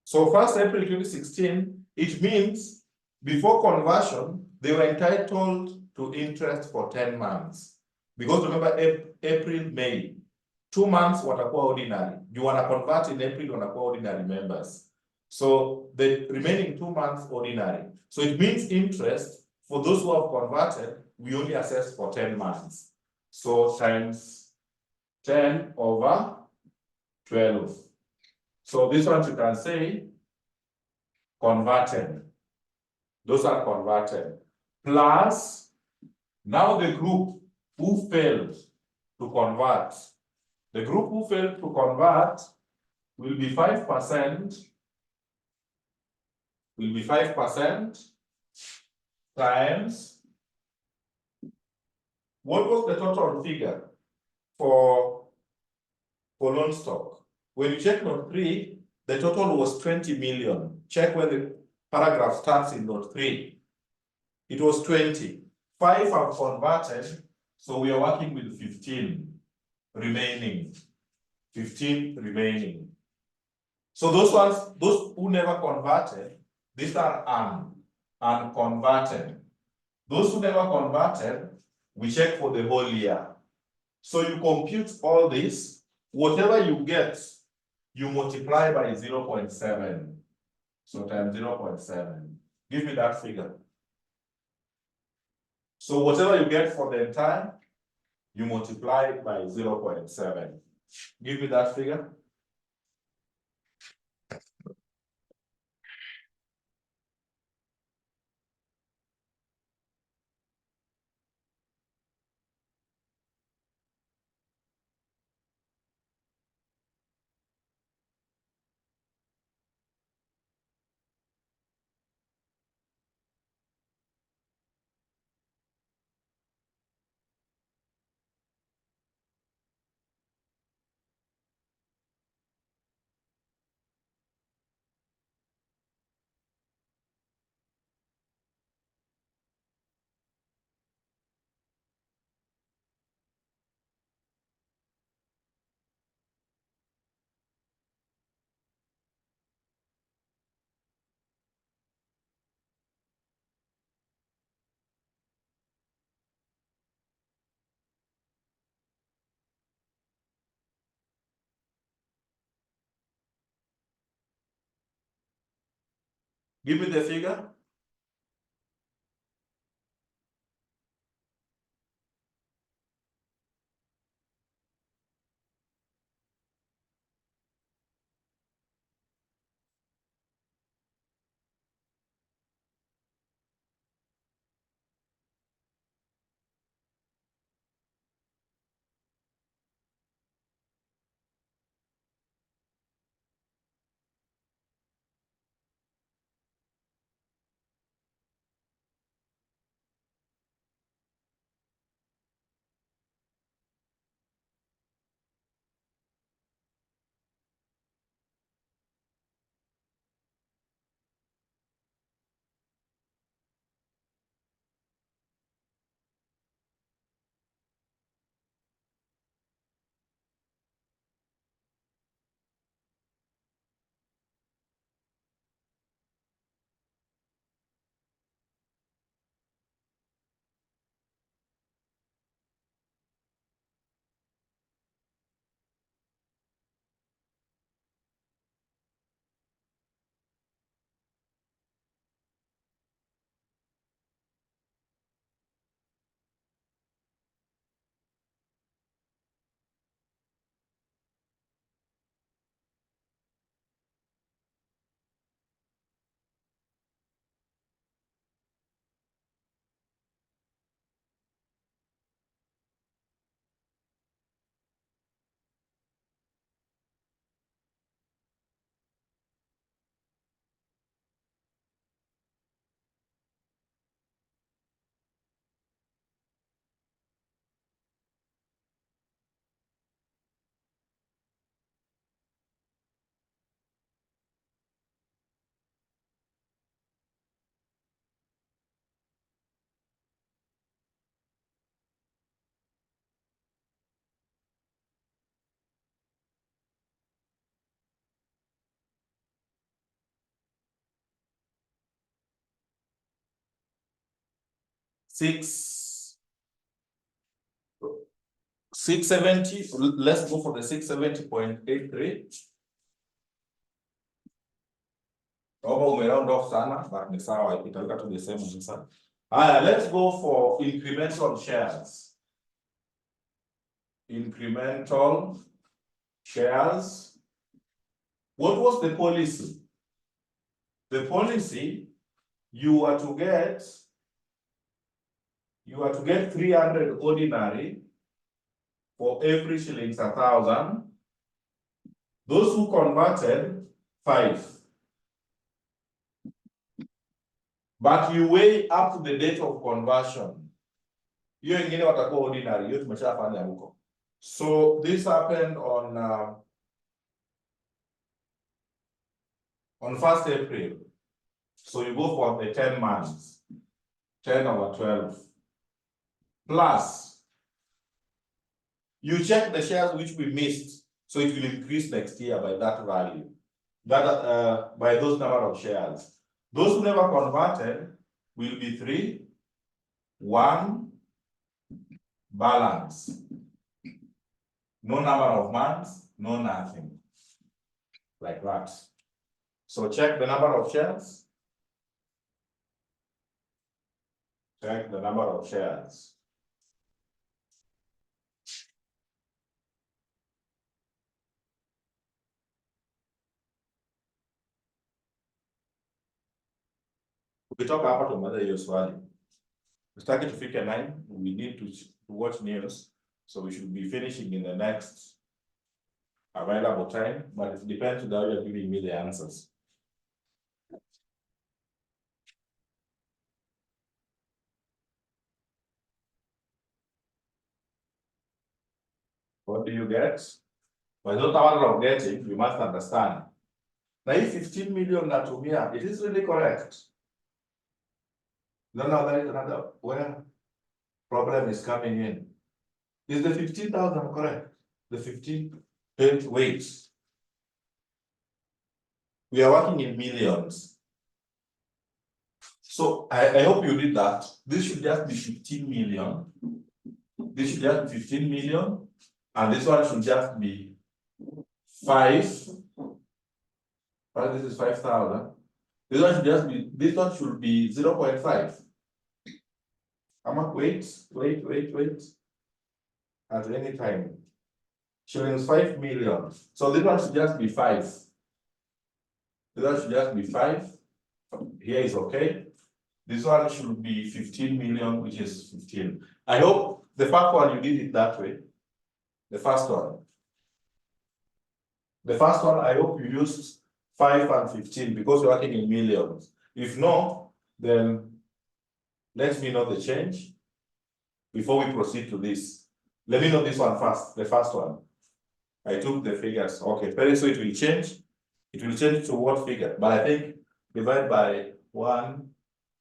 So 1st April 2016, it means Before conversion, they were entitled to interest for 10 months. Because remember, April, May, 2 months watakuwa ordinary. You wanna convert in April, wanakuwa ordinary members. So the remaining 2 months ordinary. So it means interest for those who have converted, we only assess for 10 months. So times 10 over 12. So this one you can say converted. Those are converted. Plus, now the group who failed to convert. The group who failed to convert will be 5%, times, what was the total figure for loan stock? When you check note 3, the total was 20 million. Check where the paragraph starts in note 3. It was 20. 5 have converted, so we are working with 15 remaining. 15 remaining. So those ones, those who never converted, these are unconverted. Those who never converted, we check for the whole year. So you compute all this, whatever you get, you multiply by 0.7. So times 0.7. Give me that figure. So whatever you get for the entire, you multiply by 0.7. Give me that figure. Give me the figure. 670. Let's go for the 670.83. Over umeround off sana, but ni sawa, italika to the same answer. Let's go for incremental shares. Incremental shares. What was the policy? The policy, you are to get 300 ordinary for every shillings 1,000. Those who converted, 5. But you weigh up to the date of conversion. Hiyo ingine watakuwa ordinary, hiyo tumeshafanya huko. So this happened on 1st April. So you go for the 10 months, 10 over 12. Plus, you check the shares which we missed, so it will increase next year by that value, that by those number of shares. Those who never converted will be 3, 1, balance. No number of months, no nothing. Like that. So check the number of shares. Check the number of shares. Ukitoka hapa tumaliza hiyo swali. Tutaki tufike 9, we need to watch news, so we should be finishing in the next available time, but it depends on how you're giving me the answers. What do you get? But not a matter of getting, you must understand. Now if 15 million natumia, it is really correct. No, there is another where problem is coming in. Is the 15,000 correct? The 15, wait. We are working in millions. So I hope you did that. This should just be 15 million. This should just be 15 million. And this one should just be 5. But this is 5,000. This one should just be, this one should be 0.5. Wait. At any time. Shillings 5 million. So this one should just be 5. This one should just be 5. Here is okay. This one should be 15 million, which is 15. I hope the first one you did it that way. The first one. The first one, I hope you used 5 and 15 because you're working in millions. If no, then let me know the change before we proceed to this. Let me know this one first, the first one. I took the figures. Okay, very so it will change. It will change to what figure? But I think divide by 1,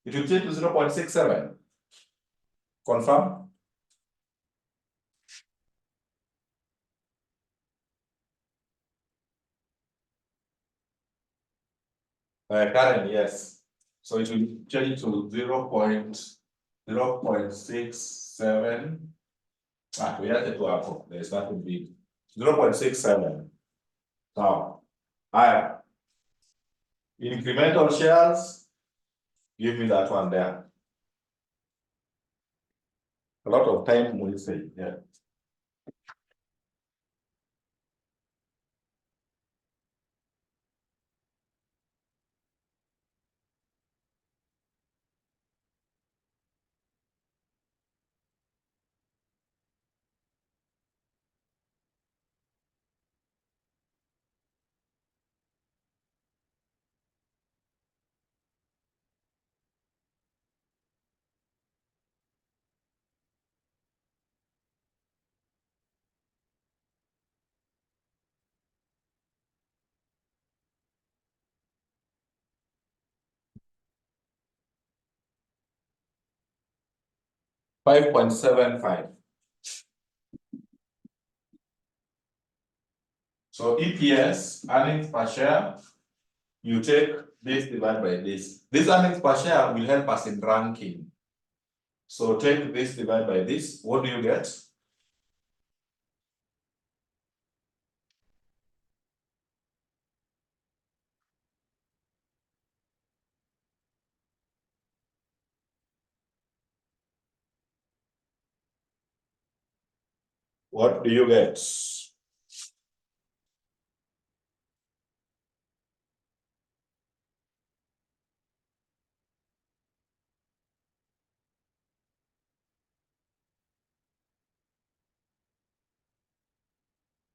it will change to 0.67. Confirm? Karen, yes. So it will change to 0.67. We have to go up. There's nothing big. 0.67. Now, incremental shares, give me that one there. A lot of time will say, yeah. $5.75. So EPS, earnings per share, you take this divided by this. This earnings per share will help us in ranking. So take this, divide by this, what do you get? What do you get?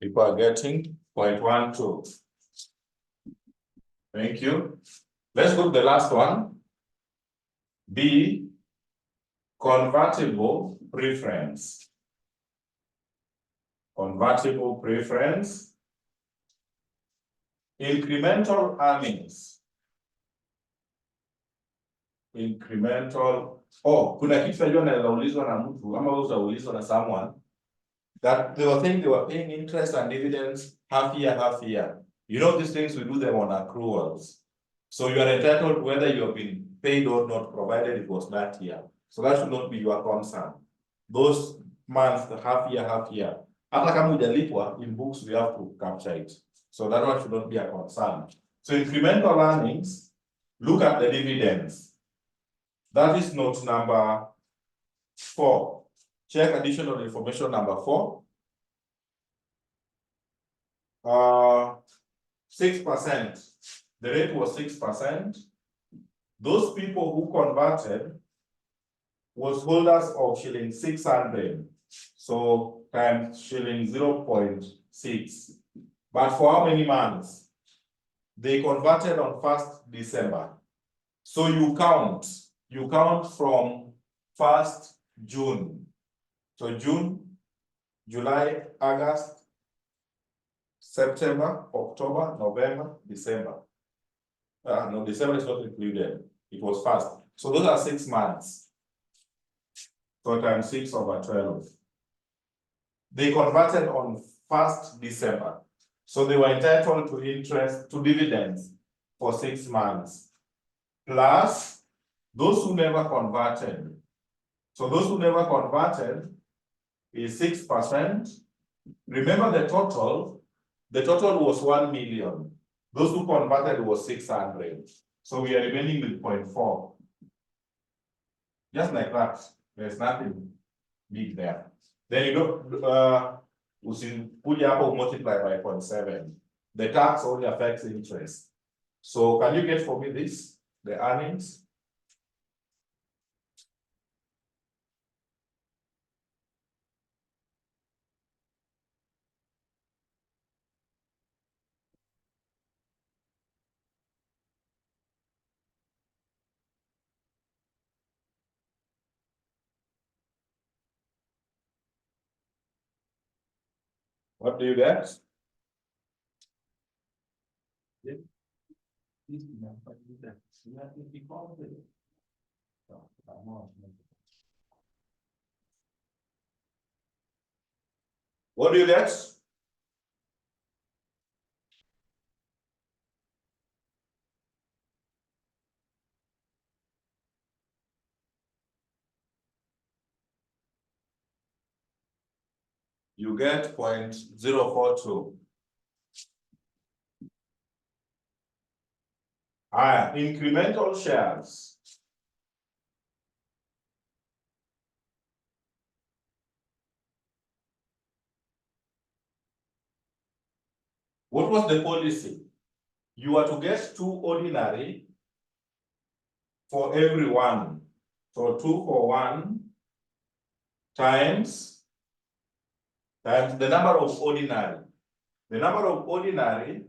People are getting 0.12. Thank you. Let's go to the last one. B, convertible preference. Convertible preference. Incremental earnings. Incremental. Oh, kuna kitu najua naweza ulizwa na mtu ama wewe utaulizwa na someone that they were saying they were paying interest and dividends half year, half year. You know, these things we do them on accruals. So you are entitled to whether you have been paid or not, provided it was that year. So that should not be your concern. Those months, the half year. Hata kama hujalipwa, in books we have to capture it. So that one should not be a concern. So incremental earnings, look at the dividends. That is note number 4. Check additional information number 4. 6%. The rate was 6%. Those people who converted was holders of shilling 600. So times shilling 0.6. But for how many months? They converted on 1st December. So you count from 1st June. So June, July, August, September, October, November, December. No, December is not included. It was fast. So those are 6 months. So times 6/12. They converted on 1st December. So they were entitled to interest, to dividends for 6 months. Plus those who never converted. So those who never converted is 6%. Remember the total was 1 million. Those who converted was 600. So we are remaining with 0.4. Just like that. There's nothing big there. Then you know, usikuja hapo multiply by 0.7. The tax only affects interest. So can you get for me this? The earnings? What do you get? What do you get? You get 0.042. Incremental shares. What was the policy? You are to get 2 ordinary for every 1. So 2 for 1 times the number of ordinary. The number of ordinary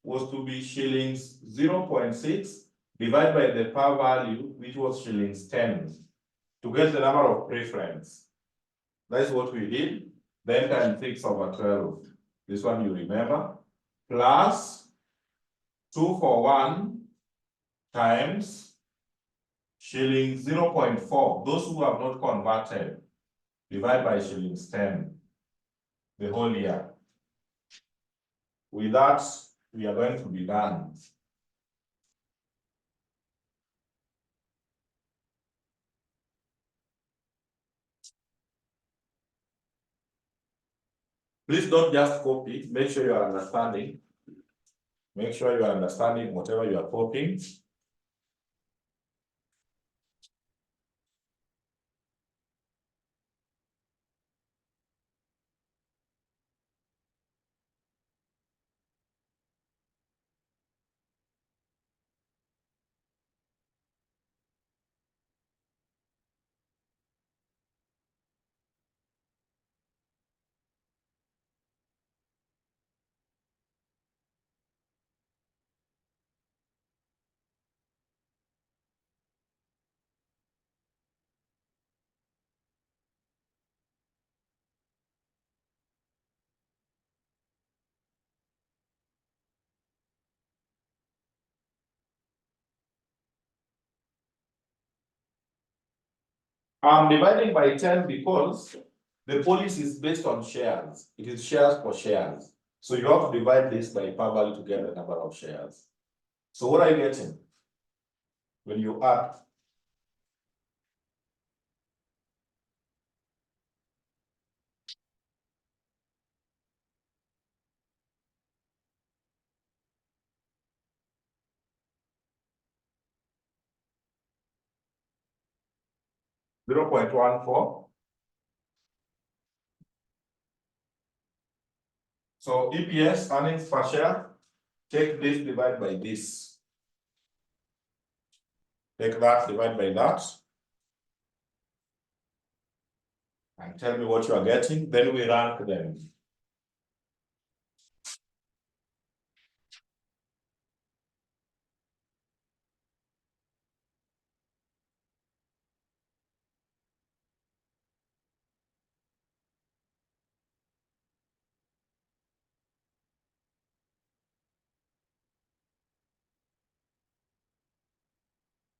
was to be shillings 0.6 divided by the par value, which was shillings 10, to get the number of preference. That's what we did. Then times 6/12. This one you remember. Plus 2 for 1 times shillings 0.4. Those who have not converted, divide by shillings 10. The whole year. With that, we are going to be done. Please don't just copy, make sure you are understanding. Make sure you are understanding whatever you are copying. I'm dividing by 10 because the policy is based on shares. It is shares for shares. So you have to divide this by parallel to get the number of shares. So what are you getting when you add? Zero 0.14. So EPS, earnings per share, take this, divide by this. Take that, divide by that. And tell me what you are getting, then we rank them.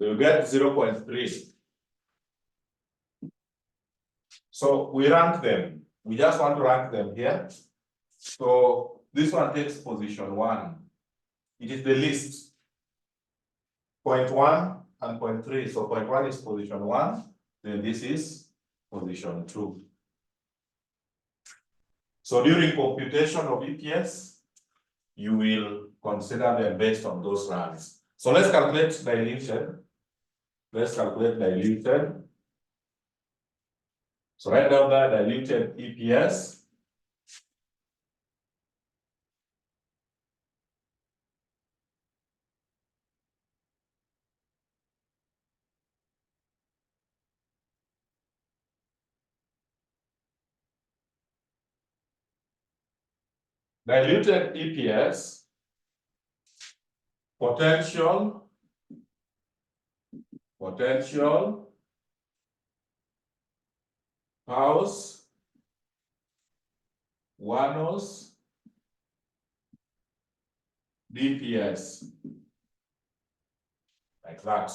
So you get 0.3. So we rank them. We just want to rank them here. So this one takes position 1. It is the least. 0.1 and 0.3. So 0.1 is position 1. Then this is position 2. So during computation of EPS, you will consider them based on those ranks. So let's calculate diluted. Let's calculate diluted. So write down the diluted EPS. Diluted EPS, potential, house, Wanos, DPS, like that.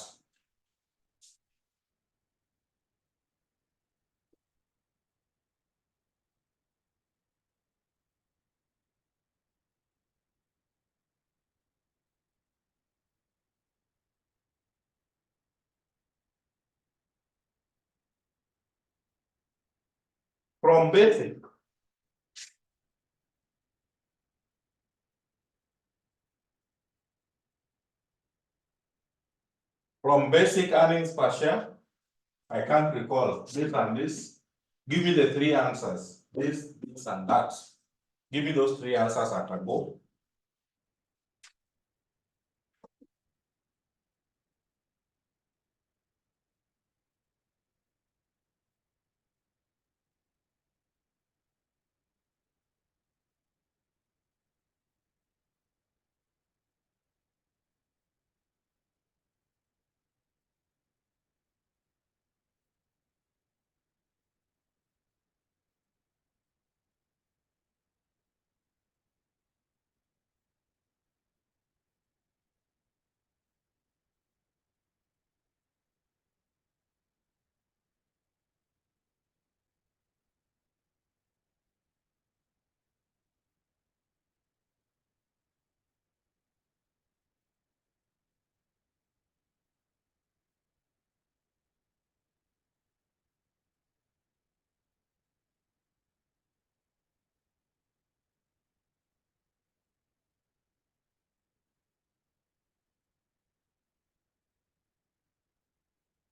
From basic, earnings per share, I can't recall this and this. Give me the 3 answers, this, and that. Give me those 3 answers at a go.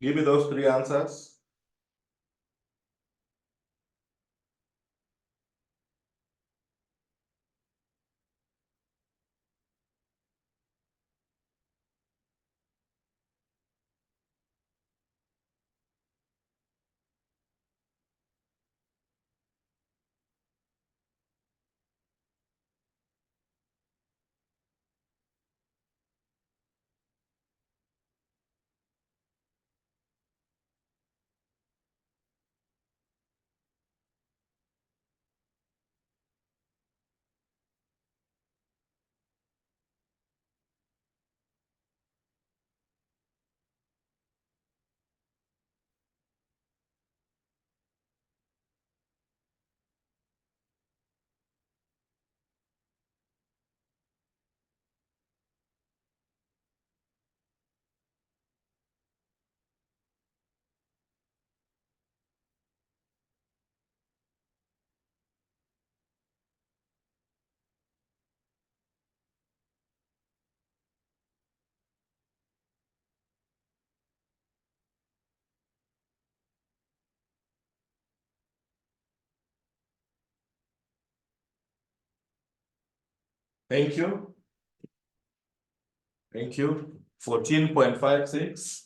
Give me those three answers. Thank you. Thank you. 14.56.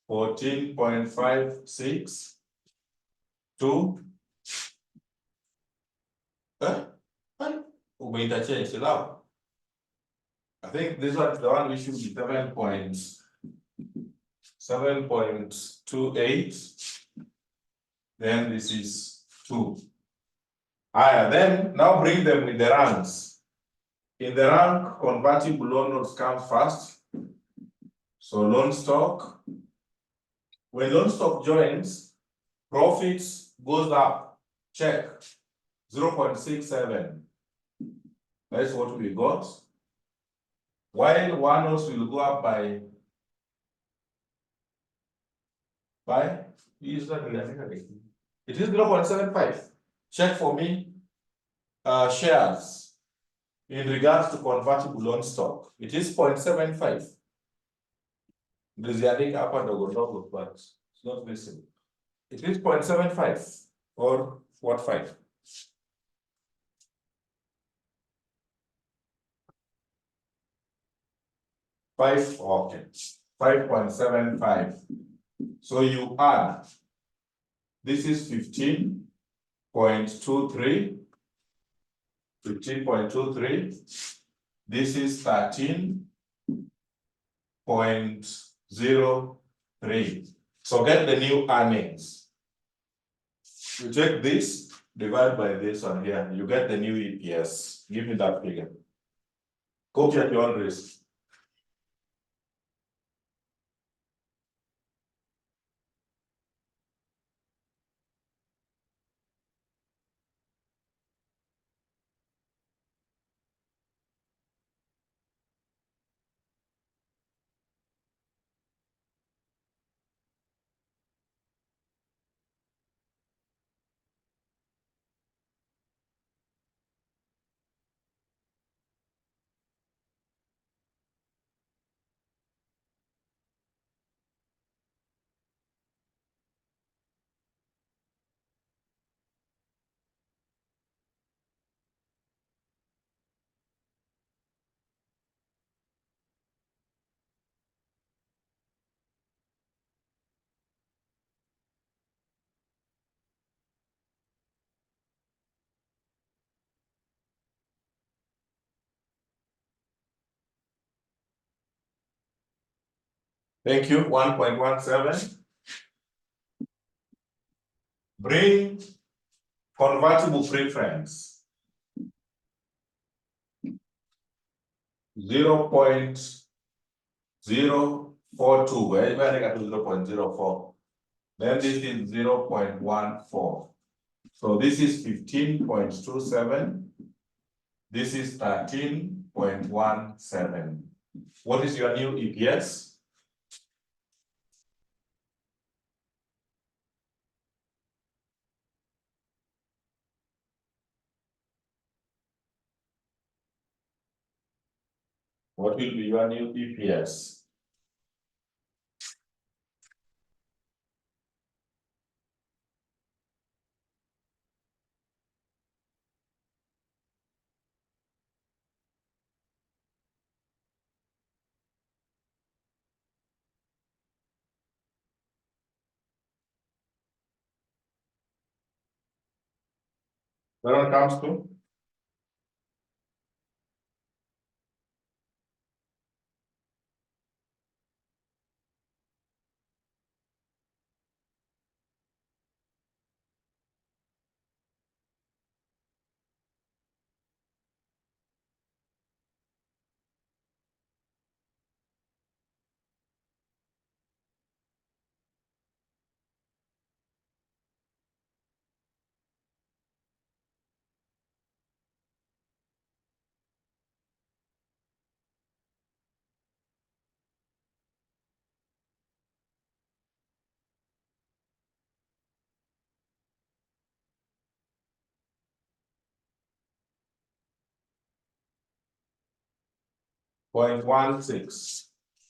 14.56. 2. Umeitachange now. I think this one, the one we should be 7.28. Then this is 2. Then now bring them with the ranks. In the rank, convertible loan notes comes first. So loan stock. When loan stock joins, profits goes up. Check 0.67. That's what we got. While one notes will go up by it is 0.75. Check for me shares in regards to convertible loan stock. It is 0.75. Ndiziandika hapa ndogo ndogo, but it's not visible. It is 0.75 or what 5? Five, okay. 5.75. So you add, this is 15.23. 15.23. This is 13.03. So get the new earnings. You take this, divide by this one here, you get the new EPS. Give me that figure. Copy at your own risk. Thank you. 1.17. Bring convertible preference. 0.042. Where I got to 0.04. Then this is 0.14. So this is 15.27. This is 13.17. What is your new EPS? What will be your new EPS? That one comes to 0.16.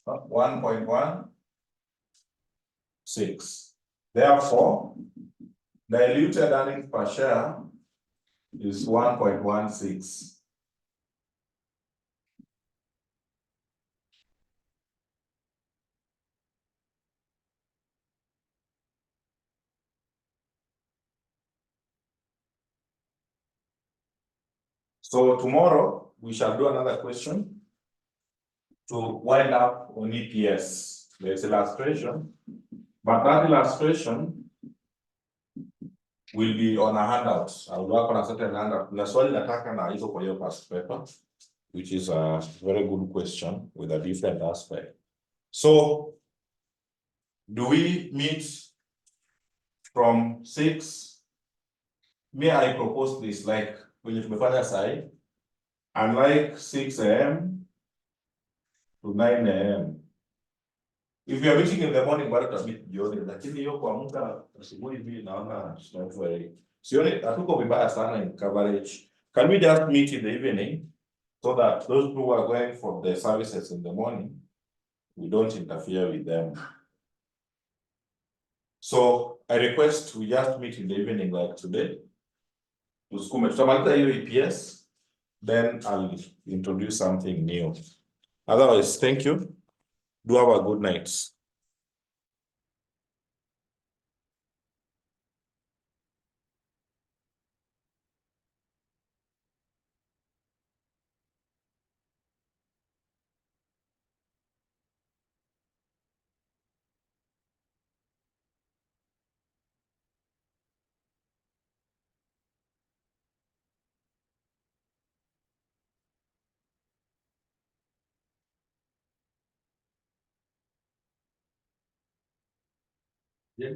1.16. Therefore, diluted earnings per share is 1.16. So tomorrow we shall do another question to wind up on EPS. There's illustration, but that illustration will be on a handout. I'll work on a certain handout. Na swali nataka na hizo kwa hiyo past paper, which is a very good question with a different aspect. So, do we meet from 6? Me, I propose this like when tumefanya sahi, unlike 6 a.m. to 9 a.m. If you are meeting in the morning, bado tutamit jioni, lakini hiyo kuamka asubuhi hivi naona it's not very. Sioni hatuko vibaya sana in coverage. Can we just meet in the evening so that those who are going for the services in the morning, we don't interfere with them? So I request we just meet in the evening like today. Tusukume, tutamaliza hiyo EPS, then I'll introduce something new. Otherwise, thank you. Do have a good night. Yeah.